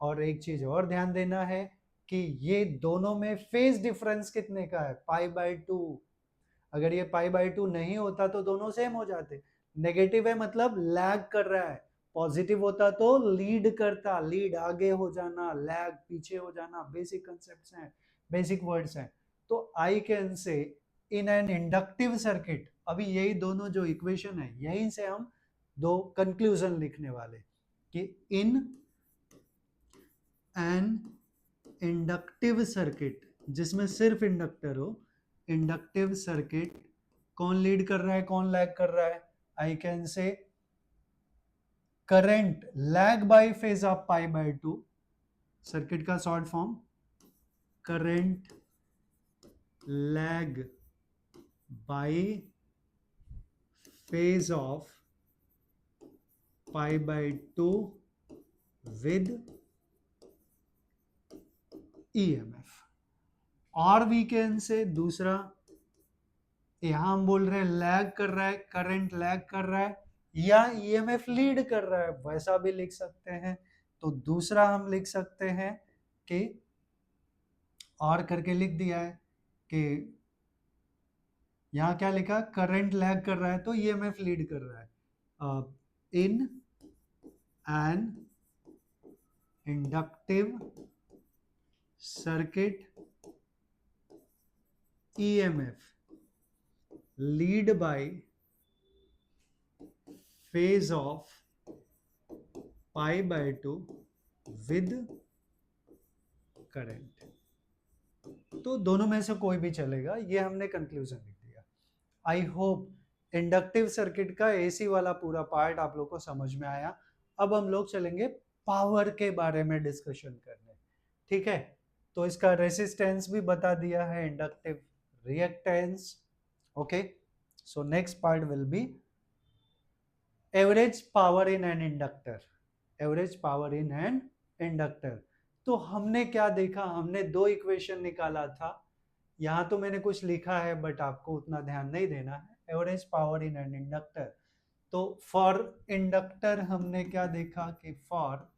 और एक चीज और ध्यान देना है कि ये दोनों में फेज डिफरेंस कितने का है? पाई बाय 2। अगर ये पाई बाय 2 नहीं होता तो दोनों सेम हो जाते। नेगेटिव है मतलब लैग कर रहा है, पॉजिटिव होता तो लीड करता, लीड आगे हो जाना, लैग पीछे हो जाना, बेसिक कंसेप्ट्स हैं, बेसिक वर्ड्स हैं। तो आई can say in an inductive circuit, अभी यही दोनों जो इक्वेशन है यहीं से हम दो कंक्लूजन लिखने वाले कि इन एन इंडक्टिव सर्किट, जिसमें सिर्फ इंडक्टर हो, इंडक्टिव सर्किट, कौन लीड कर रहा है कौन लैग कर रहा है? I can say current lag by phase of pi by 2, circuit का short form current lag by phase of pi by 2 with EMF। और वी कैन से दूसरा, यहां हम बोल रहे हैं लैग कर रहा है, करंट लैग कर रहा है, या EMF लीड कर रहा है, वैसा भी लिख सकते हैं। तो दूसरा हम लिख सकते हैं कि और करके लिख दिया है कि यहाँ क्या लिखा, करंट लैग कर रहा है तो EMF लीड कर रहा है। In an inductive circuit EMF lead by phase of pi by 2 with current. तो दोनों में से कोई भी चलेगा, ये हमने कंक्लूजन लिख दिया। आई होप इंडक्टिव सर्किट का एसी वाला पूरा पार्ट आप लोग को समझ में आया। अब हम लोग चलेंगे पावर के बारे में डिस्कशन करने, ठीक है। तो इसका रेसिस्टेंस भी बता दिया है, inductive reactance. Okay, so next part will be average power in an inductor, average power in an inductor. तो हमने क्या देखा, हमने दो इक्वेशन निकाला था, यहां तो मैंने कुछ लिखा है बट आपको उतना ध्यान नहीं देना है। Average power in an inductor, तो फॉर इंडक्टर हमने क्या देखा कि फॉर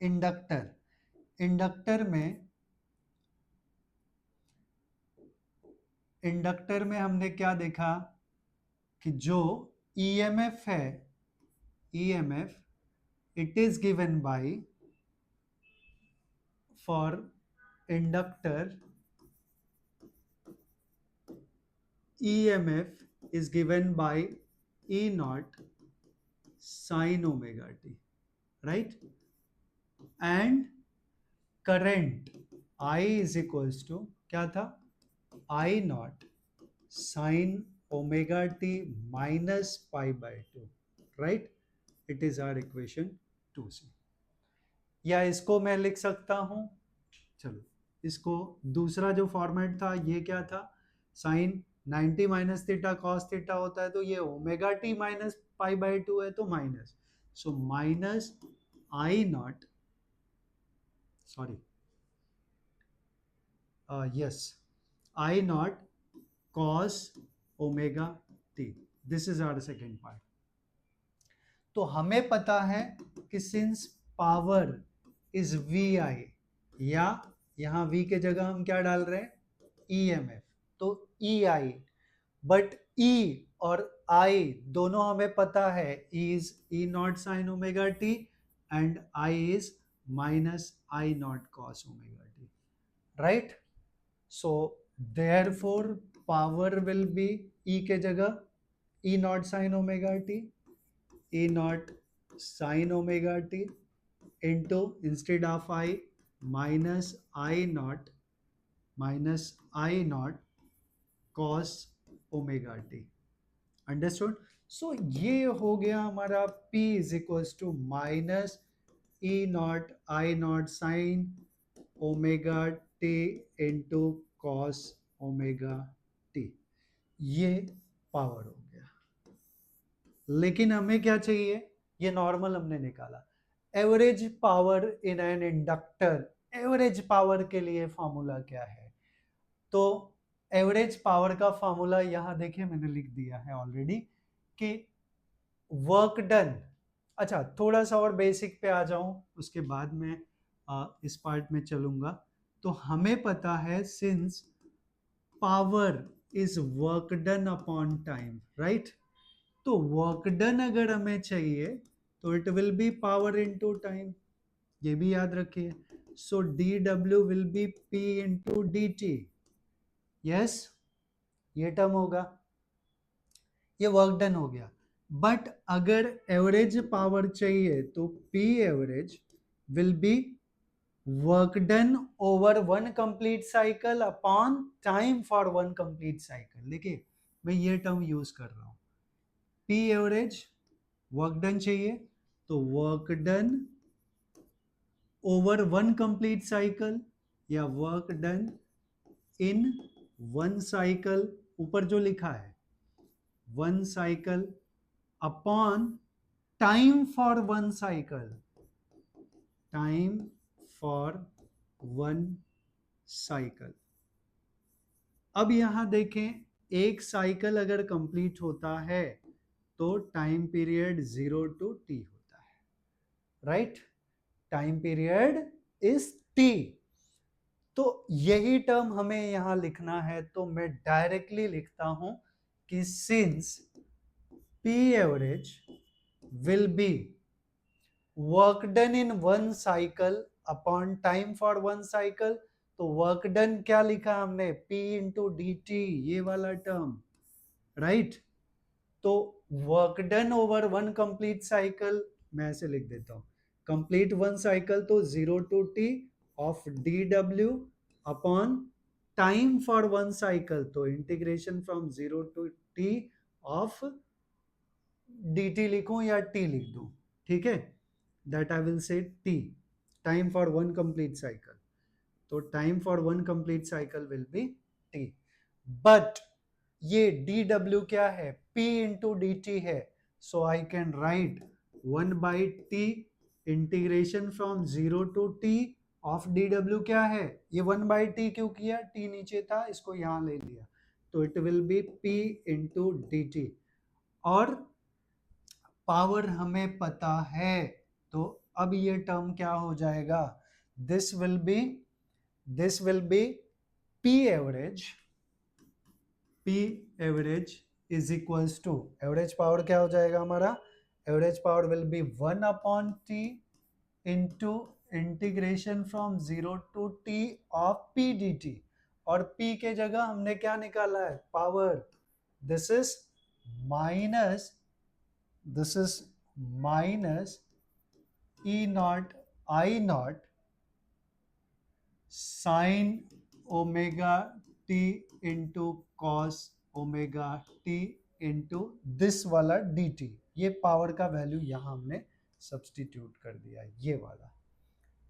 इंडक्टर, इंडक्टर में हमने क्या देखा कि जो EMF है, EMF it is given bye, for inductor EMF is given by E naught sin omega t, right? And current I is equals to क्या था, I naught sin omega t minus pi by 2, right? It is our equation 2c. या इसको मैं लिख सकता हूं, चलो इसको दूसरा जो फॉर्मेट था ये क्या था, sine 90 minus theta cos theta होता है, तो ये omega T minus pi by 2 है, तो minus, so minus I naught, sorry yes, I naught cos omega t. This is our second part. तो हमें पता है कि सिंस पावर इज वी आई, या यहाँ v के जगह हम क्या डाल रहे हैं, EMF, तो ई आई, बट E और I दोनों हमें पता है, E is E naught sine omega T and I is minus I naught cos omega T, right? So therefore power will be E के जगह E naught sin omega t, E naught sin omega t into instead of I minus I naught cos omega t. Understood? So ये हो गया हमारा P is equals to minus E naught I naught sin omega T into cos omega T, ये पावर हो गया। लेकिन हमें क्या चाहिए, ये नॉर्मल हमने निकाला, average power in an inductor, average power के लिए फॉर्मूला क्या है, तो एवरेज पावर का फॉर्मूला यहां देखिए मैंने लिख दिया है ऑलरेडी कि वर्क डन, अच्छा थोड़ा सा और बेसिक पे आ जाऊं उसके बाद में इस पार्ट में चलूंगा। तो हमें पता है since power is work done upon time, right? तो वर्क डन अगर हमें चाहिए तो it will be power into time, ये भी याद रखिए। So D W will be P into D T, yes, ये टर्म होगा, ये वर्क डन हो गया। बट अगर एवरेज पावर चाहिए तो P average will be work done over one complete cycle upon time for one complete cycle। देखिए मैं ये टर्म यूज कर रहा हूं, P एवरेज वर्क डन चाहिए तो work done over one complete cycle या work done in one cycle, ऊपर जो लिखा है one cycle upon time for one cycle, time for one cycle. अब यहां देखें, एक साइकिल अगर कंप्लीट होता है तो टाइम पीरियड 0 to t होता है, right? Time period is t। तो यही टर्म हमें यहां लिखना है, तो मैं डायरेक्टली लिखता हूं कि since p average will be work done in one cycle upon time for one cycle, तो वर्क डन क्या लिखा हमने, P इंटू डी टी, ये वाला टर्म, राइट? तो work done over one complete cycle मैं ऐसे लिख देता हूं, कंप्लीट वन साइकिल तो 0 to t of D W upon time for one cycle, तो integration from 0 to t of D T लिखूं या t लिख दूं, ठीक है? That I will say t, time for one complete cycle, तो time for one complete cycle will be t। But ये dw क्या है, p इंटू डी टी है, so I can write 1 by T integration from 0 to t of dw क्या है, ये 1 बाई टी क्यों किया, t नीचे था इसको यहां ले लिया, तो it will be p into D T. और पावर हमें पता है, तो अब ये टर्म क्या हो जाएगा, this will be P average is equals to, average power क्या हो जाएगा हमारा, average power will be 1 upon t into integration from 0 to t of p dt, और p के जगह हमने क्या निकाला है, power, this is minus E naught I naught sin omega t into cos omega t into this वाला dt. ये पावर का वैल्यू यहां हमने सब्सटीट्यूट कर दिया, ये वाला,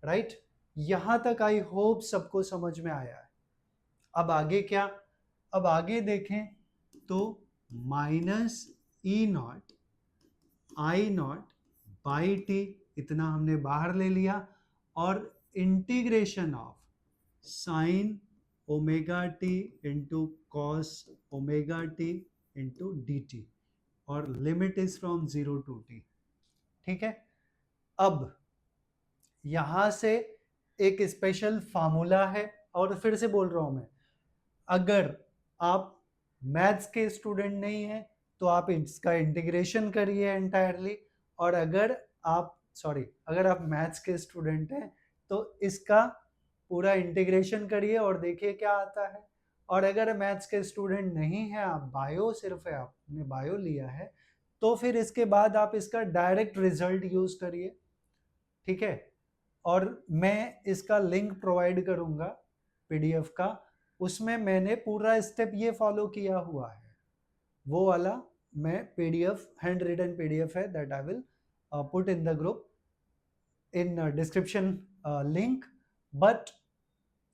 राइट यहां तक आई होप सबको समझ में आया है. अब आगे क्या, अब आगे देखें तो minus E naught I naught by T, इतना हमने बाहर ले लिया, और integration of sine omega T into cos omega T into D T, और limit is from 0 to T. ठीक है, अब यहां से एक स्पेशल फार्मूला है, और फिर से बोल रहा हूं मैं, अगर आप मैथ्स के स्टूडेंट नहीं हैं तो आप इसका इंटीग्रेशन करिए एंटायरली, और अगर आप मैथ्स के स्टूडेंट हैं तो इसका पूरा इंटीग्रेशन करिए और देखिए क्या आता है. और अगर मैथ्स के स्टूडेंट नहीं है, आप बायो सिर्फ है, आपने बायो लिया है, तो फिर इसके बाद आप इसका डायरेक्ट रिजल्ट यूज करिए. ठीक है, और मैं इसका लिंक प्रोवाइड करूंगा पीडीएफ का, उसमें मैंने पूरा स्टेप ये फॉलो किया हुआ है, वो वाला मैं पीडीएफ, हैंड रिटन पीडीएफ है, that I will put in the group in description link. But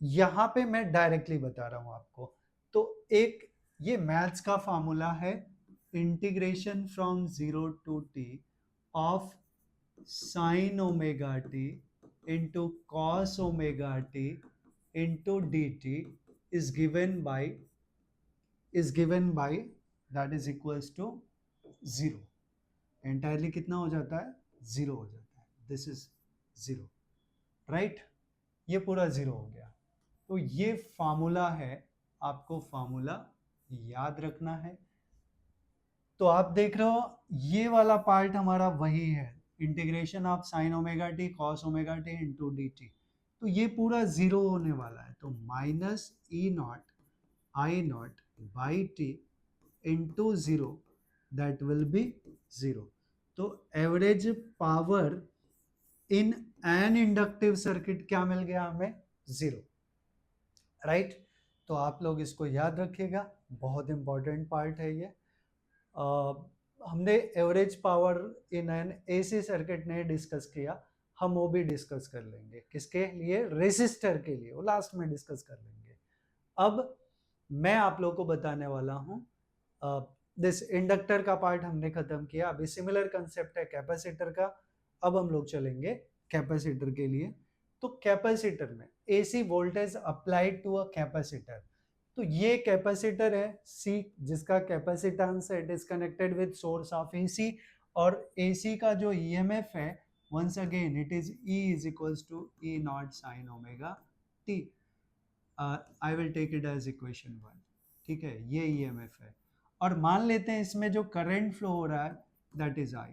यहाँ पे मैं डायरेक्टली बता रहा हूँ आपको. तो एक ये मैथ्स का फॉर्मूला है, integration from 0 to t of sin omega t into cos omega t into dt is given by that is equals to 0. entirely कितना हो जाता है, 0 हो जाता है, this is 0, right? ये पूरा 0 हो गया. तो ये फार्मूला है, आपको फार्मूला याद रखना है. तो आप देख रहे हो ये वाला पार्ट हमारा वही है, integration of sine omega T cos omega T into D T. तो ये पूरा 0 होने वाला है, तो minus E naught I naught by T into 0, that will B 0. तो average power in an inductive circuit क्या मिल गया हमें, 0, राइट? तो आप लोग इसको याद रखिएगा, बहुत इंपॉर्टेंट पार्ट है ये. हमने average power in an AC circuit नहीं डिस्कस किया, हम वो भी डिस्कस कर लेंगे. किसके लिए, रेसिस्टर के लिए, वो लास्ट में डिस्कस कर लेंगे. अब मैं आप लोगों को बताने वाला हूँ, दिस इंडक्टर का पार्ट हमने खत्म किया, अभी सिमिलर कंसेप्ट है कैपेसिटर का. अब हम लोग चलेंगे कैपेसिटर के लिए. तो कैपेसिटर में AC voltage applied to a capacitor. तो ये कैपेसिटर है C, जिसका कैपेसिटेंस है, it is connected with source of AC, और AC का जो EMF है, once again it is E is equals to E naught sin omega t. I will take it as equation 1. ठीक है, ये EMF है, और मान लेते हैं इसमें जो करंट फ्लो हो रहा है that is I.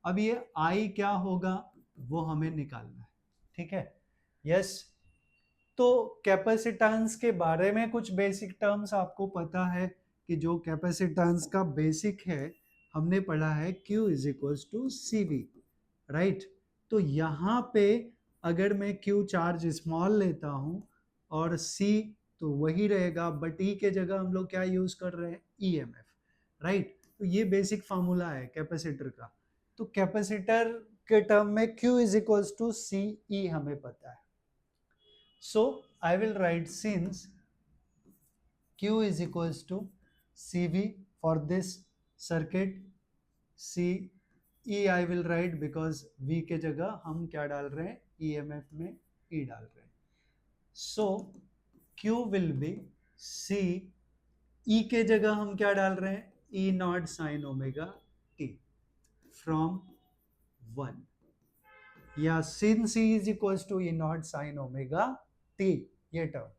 अब ये I क्या होगा वो हमें निकालना है. ठीक है, यस. तो कैपेसिटेंस के बारे में कुछ बेसिक टर्म्स आपको पता है, कि जो कैपेसिटेंस का बेसिक है हमने पढ़ा है Q is equals to CV, right? तो यहाँ पे अगर मैं Q चार्ज स्मॉल लेता हूँ और C तो वही रहेगा, बट E के जगह हम लोग क्या यूज कर रहे हैं, EMF, राइट? तो ये बेसिक फार्मूला है कैपेसिटर का. तो कैपेसिटर के टर्म में Q is equals to CE हमें पता है. So I will write, since Q is equals to CV for this circuit, CE I will write because V के जगह हम क्या डाल रहे हैं, EMF में E डाल रहे हैं. So Q will be C, E के जगह हम क्या डाल रहे हैं, E naught sin omega t from 1, या since E is equals to E naught sin omega t, ये टर्म.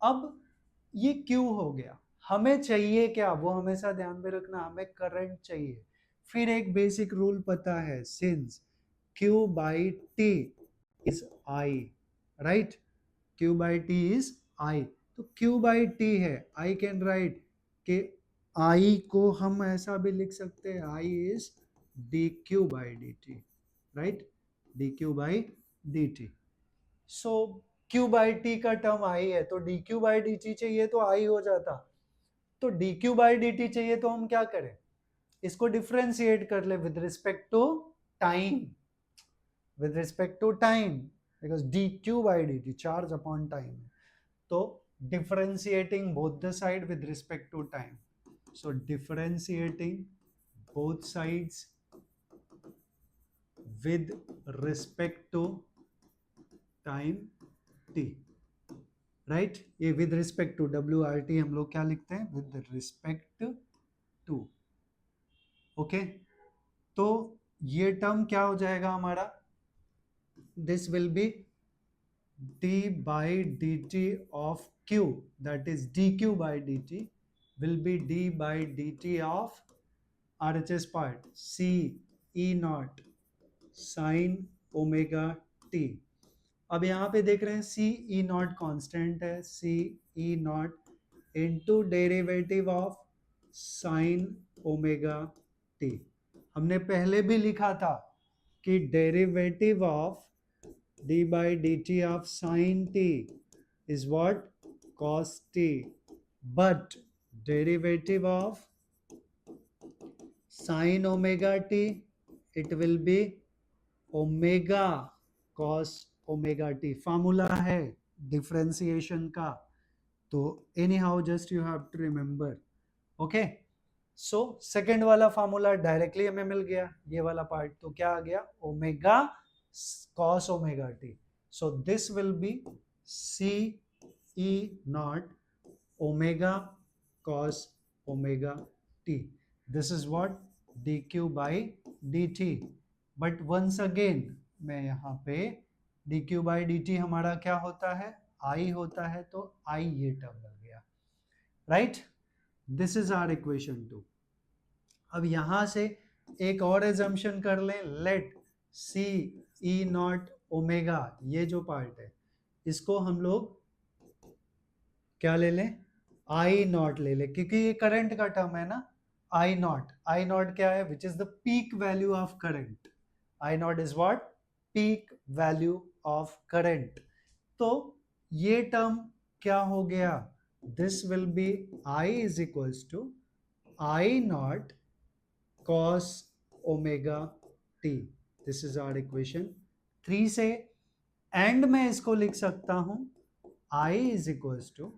अब ये Q हो गया, हमें चाहिए क्या, वो हमेशा ध्यान में रखना, हमें करंट चाहिए. फिर एक बेसिक रूल पता है, since Q by T is I, right? Q by T is I. तो Q बाई T है, I कैन राइट कि आई को हम ऐसा भी लिख सकते हैं, I is D Q by D T, right, D Q by D T. So Q by T का टर्म आई है, तो D Q by D T चाहिए तो आई हो जाता, तो D Q by D T चाहिए तो हम क्या करें, इसको डिफ्रेंशिएट कर ले with respect to time, with respect to time, because dq by dt charge upon time, so differentiating both the side with respect to time, so differentiating both sides with respect to time t, right, ये with respect to wrt हम लोग क्या लिखते हैं, with respect to, okay, तो ये टर्म क्या हो जाएगा हमारा, this will be d by dt of q, that is dq by dt will be d by dt of RHS part c e naught sin omega t। अब यहाँ पे देख रहे हैं c e naught कांस्टेंट है, c e naught into derivative of sin omega t। हमने पहले भी लिखा था कि derivative of d by dt of sin t is what, cos t, but derivative of sin omega t, it will be omega cos omega t। Formula है डिफरेंशिएशन का, तो any how just you have to remember, okay. So second वाला फार्मूला डायरेक्टली हमें मिल गया, ये वाला पार्ट तो क्या आ गया, omega cos omega t, so this will be c e naught omega cos omega t, this is what dq by dt, but once again मैं यहाँ पे dq by dt हमारा क्या होता है, i होता है, तो i ये टर्म लग गया, right, this is our equation 2। अब यहां से एक और एजम्पशन कर लें, let C E naught omega, ये जो पार्ट है इसको हम लोग क्या ले लें, आई नॉट ले लें, क्योंकि ये करंट का टर्म है ना, आई नॉट क्या है, which is the peak value of current, I naught is what, peak value of current, तो ये टर्म क्या हो गया, this will be I is equals to I naught cos omega t, this is our equation 3 से, एंड मैं इसको लिख सकता हूं I is equals to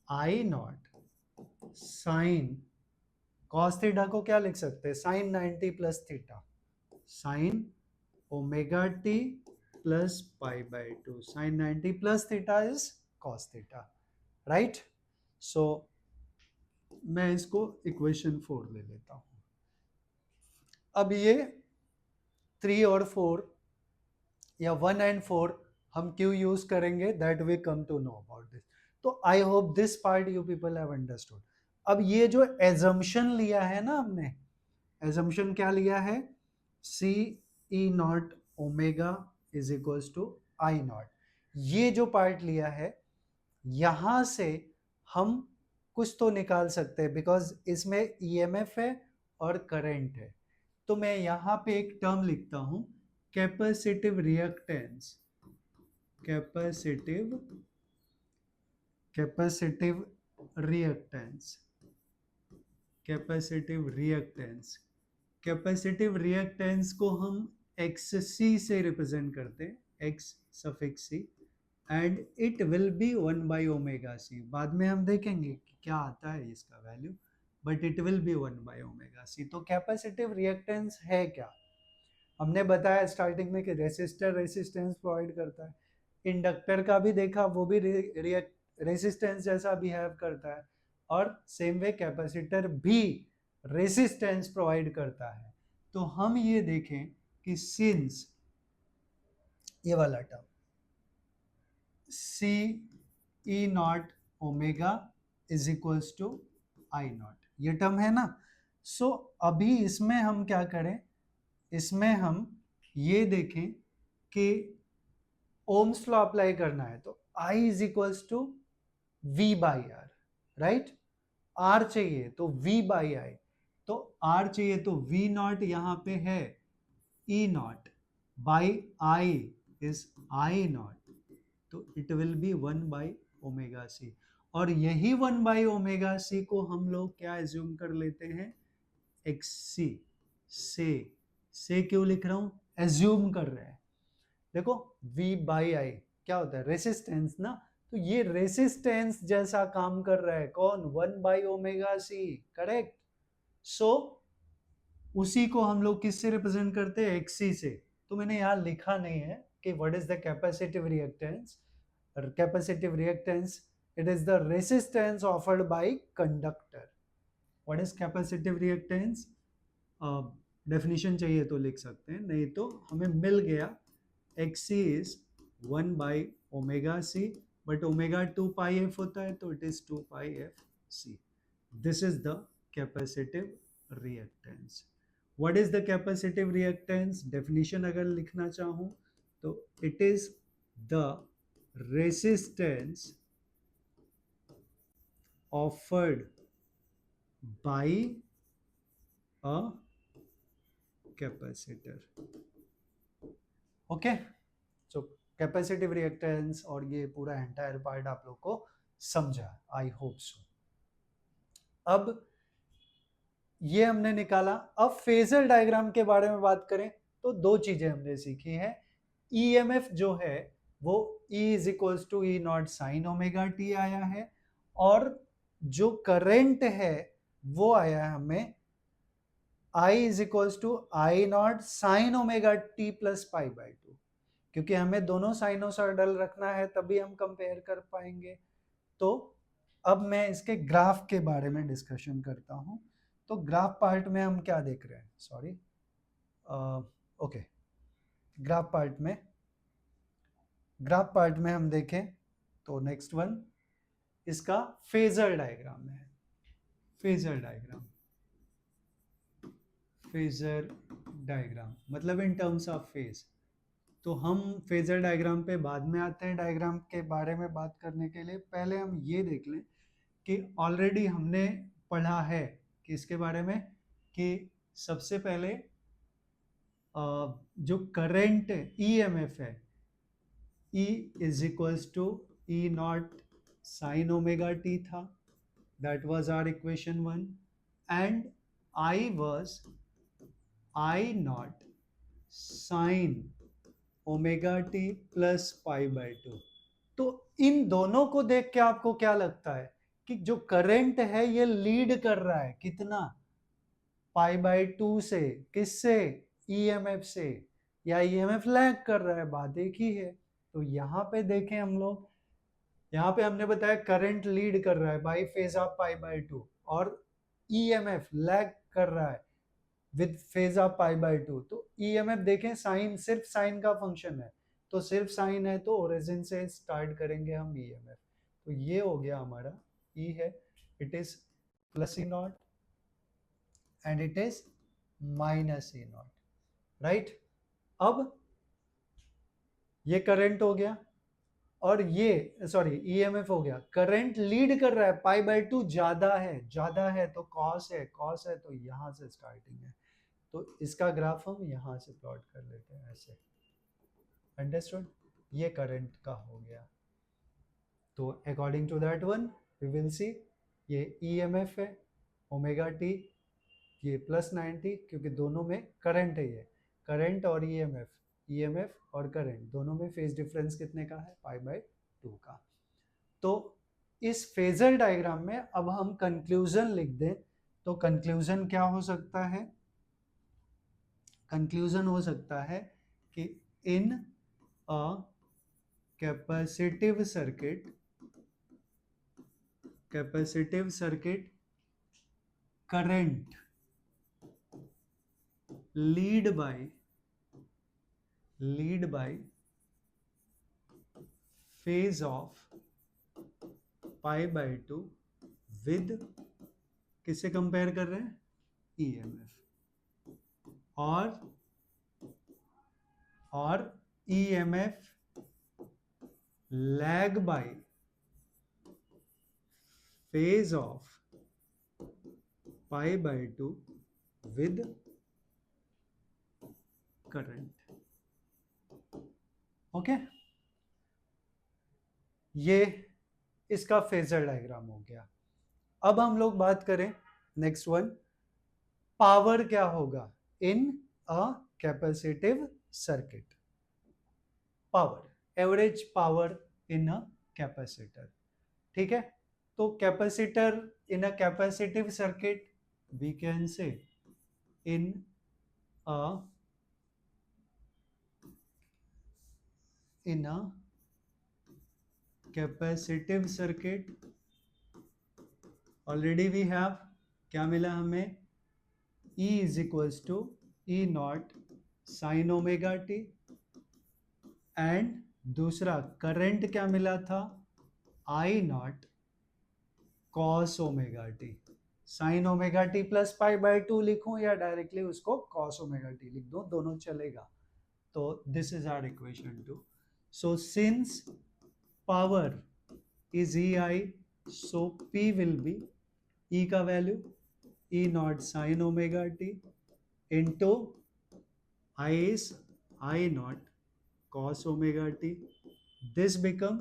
I naught sine cos theta को क्या लिख सकते हैं, sine 90 plus theta, sine omega T plus pi by 2, sine 90 plus theta is cos theta, right. So मैं इसको इक्वेशन 4 ले लेता हूं। अब ये 3 और 4 या 1 एंड 4 हम क्यों यूज करेंगे, that we come to know about this, तो I hope this part you people have understood. अब ये जो एजम्पशन लिया है ना हमने, एजम्पशन क्या लिया है, C E naught omega is equals to I naught, ये जो पार्ट लिया है यहां से हम कुछ तो निकाल सकते हैं, बिकॉज इसमें ईएमएफ है और करंट है, तो मैं यहां पे एक टर्म लिखता हूं, capacitive reactance, capacitive reactance, capacitive reactance, capacitive reactance को हम XC से रिप्रेजेंट करते हैं, X suffix C, and it will be 1 by omega C, बाद में हम देखेंगे कि क्या आता है इसका value, but it will be 1 by omega C। तो कैपेसिटिव रिएक्टेंस है क्या, हमने बताया स्टार्टिंग में कि रेसिस्टर रेसिस्टेंस प्रोवाइड करता है, इंडक्टर का भी देखा, वो भी रेसिस्टेंस जैसा बिहेव करता है, और सेम वे कैपेसिटर भी रेसिस्टेंस प्रोवाइड करता है। तो हम ये देखें कि सिंस ये वाला term C E naught omega is equals to I naught, ये टर्म है ना, सो अभी इसमें हम क्या करें, इसमें हम ये देखें कि ओम्स लॉ अप्लाई करना है, तो I is equals to V by R, right, R चाहिए तो V बाई आई, तो आर चाहिए तो V नॉट यहाँ पे है E naught by I is I naught, तो it will be 1 by omega C. और यही 1 बाई ओमेगा सी को हम लोग क्या एज्यूम कर लेते हैं, एक्स सी से क्यों लिख रहा हूं, एज्यूम कर रहे हैं। देखो V बाई आई क्या होता है, रेसिस्टेंस ना, तो ये रेसिस्टेंस जैसा काम कर रहा है कौन, 1 बाई ओमेगा सी, करेक्ट। सो उसी को हम लोग किससे रिप्रेजेंट करते हैं, एक्सी से। तो मैंने यहाँ लिखा नहीं है कि what is the capacitive reactance, capacitive reactance it is the resistance offered bye conductor. What is capacitive reactance, definition चाहिए तो लिख सकते हैं, नहीं तो हमें मिल गया XC is 1 by omega C, but omega 2 pi F होता है तो it is 2 pi F C. This is the capacitive reactance. What is the capacitive reactance, definition अगर लिखना चाहूं तो it is the resistance offered by a capacitor. Okay, so capacitive reactance और ये पूरा एंटायर पार्ट आप लोग को समझा, आई होप सो। अब ये हमने निकाला। अब फेजर डायग्राम के बारे में बात करें तो दो चीजें हमने सीखी है। ईएमएफ जो है वो E is equals to E naught sine omega t आया है, और जो करंट है वो आया है हमें I is equals to I naught sine omega T plus pi by two, क्योंकि हमें दोनों साइनोसॉइडल रखना है तभी हम कंपेयर कर पाएंगे। तो अब मैं इसके ग्राफ के बारे में डिस्कशन करता हूं। तो ग्राफ पार्ट में हम क्या देख रहे हैं, सॉरी, ओके, ग्राफ पार्ट में हम देखें तो नेक्स्ट वन इसका फेजर डायग्राम है। फेजर डायग्राम मतलब इन टर्म्स ऑफ फेज। तो हम फेजर डायग्राम पे बाद में आते हैं, डायग्राम के बारे में बात करने के लिए पहले हम ये देख लें कि ऑलरेडी हमने पढ़ा है कि इसके बारे में, कि सबसे पहले जो करंट ईएमएफ है, E is equals to E naught sine omega T था, that was our equation 1, and I was I naught sine omega T plus pi by two. तो इन दोनों को देख के आपको क्या लगता है कि जो करंट है ये लीड कर रहा है कितना, पाई बाई टू से, किससे, ईएमएफ से, या ईएमएफ लैग कर रहा है, बात एक ही है। तो यहाँ पे देखें हम लोग, यहाँ पे हमने बताया करंट लीड कर रहा है by phase of pi by to, और ईएमएफ लैग कर रहा है with phase of pi by two. तो ईएमएफ देखें, साइन, सिर्फ साइन का फंक्शन है, तो सिर्फ साइन है तो ओरिजिन से स्टार्ट करेंगे हम ईएमएफ। तो ये हो गया हमारा ई है, it is plus E not and it is minus E not, right. अब ये करंट हो गया और ये सॉरी ईएमएफ हो गया, करंट लीड कर रहा है, पाई बाई टू ज्यादा है तो कॉस है तो यहां से स्टार्टिंग है, तो इसका ग्राफ हम यहां से प्लॉट कर लेते हैं ऐसे, अंडरस्टूड। ये करंट का हो गया। तो according to that one we will see, ये ईएमएफ है ओमेगा टी, ये प्लस 90, क्योंकि दोनों में करंट है, ये करंट और ईएमएफ और करंट दोनों में फेज डिफरेंस कितने का है, पाई बाई टू का। तो इस फेजर डायग्राम में अब हम कंक्लूजन लिख दें तो कंक्लूजन क्या हो सकता है, कंक्लूजन हो सकता है कि in a capacitive circuit current lead by phase of pi by two with, किससे कंपेयर कर रहे हैं, ईएमएफ, और EMF lag by phase of π/2 with current. Okay, ये इसका फेजर डायग्राम हो गया. अब हम लोग बात करें नेक्स्ट वन, पावर क्या होगा in a capacitive circuit. Power, average power in a capacitor. ठीक है, तो capacitor in a capacitive circuit we can say in a capacitive circuit already we have क्या मिला हमें, E is equals to E naught sine omega T, and दूसरा करंट क्या मिला था, I naught cos omega T. Sine omega T plus π/2 लिखूं या डायरेक्टली उसको कॉस ओमेगा टी लिख दूं, दोनों चलेगा. तो this is our equation 2. So since power is EI, so P will be E का value E naught sine omega T into I is I naught cos omega t. This become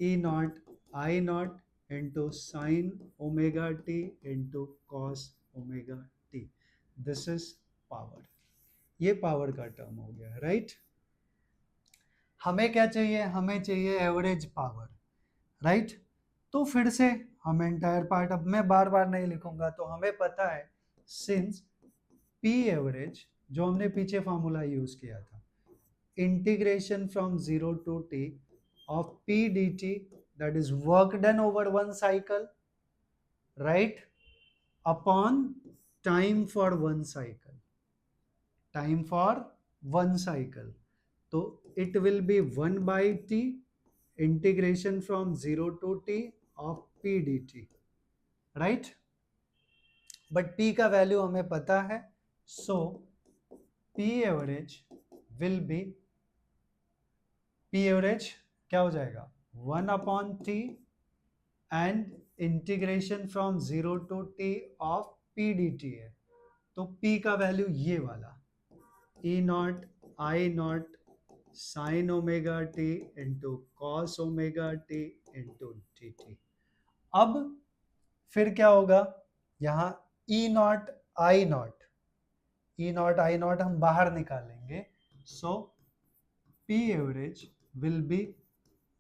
E naught I naught into sine omega T into cos omega t. This is power. ये पावर का टर्म हो गया, राइट. हमें क्या चाहिए, हमें चाहिए एवरेज पावर, राइट. तो फिर से हम एंटायर पार्ट, अब मैं बार बार नहीं लिखूंगा, तो हमें पता है सिंस पी एवरेज, जो हमने पीछे फॉर्मूला यूज किया था, integration from 0 to t of P D T, that is work done over one cycle, right, upon time for one cycle. Time for one cycle, तो it will be 1 by t integration from 0 to t of p dt, right. but p का वैल्यू हमें पता है, so p average will be, p average क्या हो जाएगा 1 upon t and integration from 0 to t of p dt है. तो p का वैल्यू ये वाला E naught I naught sine omega T into cos omega T into T T. अब फिर क्या होगा, यहाँ E naught I not, E naught I not हम बाहर निकालेंगे, सो P average will be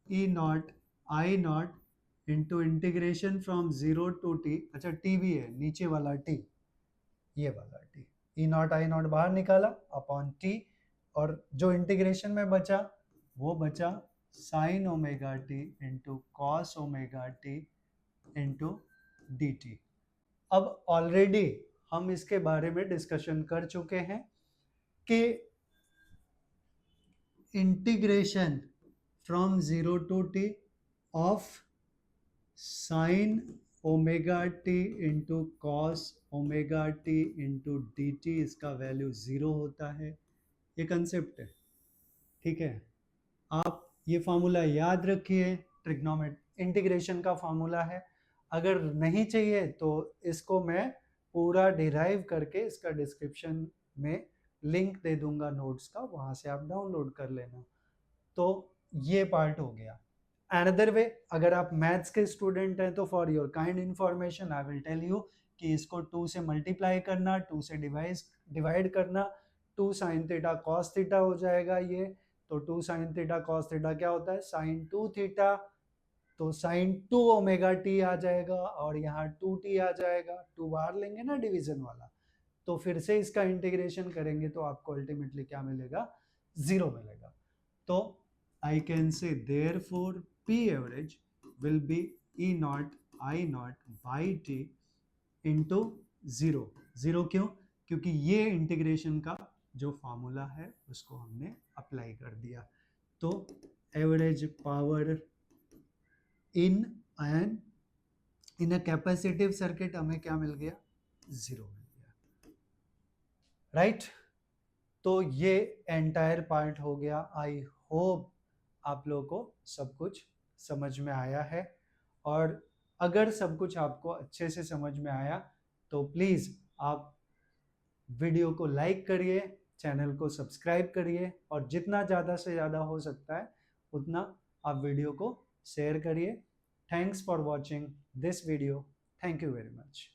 E naught I naught into integration from 0 to t. अच्छा t भी है, नीचे वाला t, ये वाला t. E naught I not बाहर निकाला अपॉन t, और जो इंटीग्रेशन में बचा वो बचा sign omega T into cos omega T into D T. अब ऑलरेडी हम इसके बारे में डिस्कशन कर चुके हैं कि integration from 0 to t of sine omega T into cos omega T into D T, इसका वैल्यू 0 होता है. ये कंसेप्ट है, ठीक है. आप ये फार्मूला याद रखिए, ट्रिग्नोमेट इंटीग्रेशन का फार्मूला है. अगर नहीं चाहिए तो इसको मैं पूरा डिराइव करके इसका डिस्क्रिप्शन में लिंक दे दूंगा नोट्स का, वहां से आप डाउनलोड कर लेना. तो ये पार्ट हो गया. अनदर वे, अगर आप मैथ्स के स्टूडेंट हैं तो for your kind information I will tell you कि इसको 2 से मल्टीप्लाई करना, 2 से डिवाइड करना, 2 साइन थीटा कॉस थीटा हो जाएगा ये. तो 2 साइन थीटा कॉस थीटा क्या होता है, साइन 2 थीटा, तो साइन 2 ओमेगा टी आ जाएगा, और यहाँ 2t आ जाएगा. 2 बाहर लेंगे ना डिवीजन वाला, तो फिर से इसका इंटीग्रेशन करेंगे तो आपको अल्टीमेटली क्या मिलेगा, 0 मिलेगा. तो आई कैन से therefore P average will be E naught I not by T into 0. 0 क्यों, क्योंकि ये इंटीग्रेशन का जो फॉर्मूला है उसको हमने अप्लाई कर दिया. तो average power in a capacitive circuit हमें क्या मिल गया, 0 मिल गया, राइट. तो ये एंटायर पार्ट हो गया. आई होप आप लोगों को सब कुछ समझ में आया है, और अगर सब कुछ आपको अच्छे से समझ में आया तो प्लीज़ आप वीडियो को लाइक करिए, चैनल को सब्सक्राइब करिए और जितना ज़्यादा से ज़्यादा हो सकता है उतना आप वीडियो को शेयर करिए। Thanks for watching this video. Thank you very much.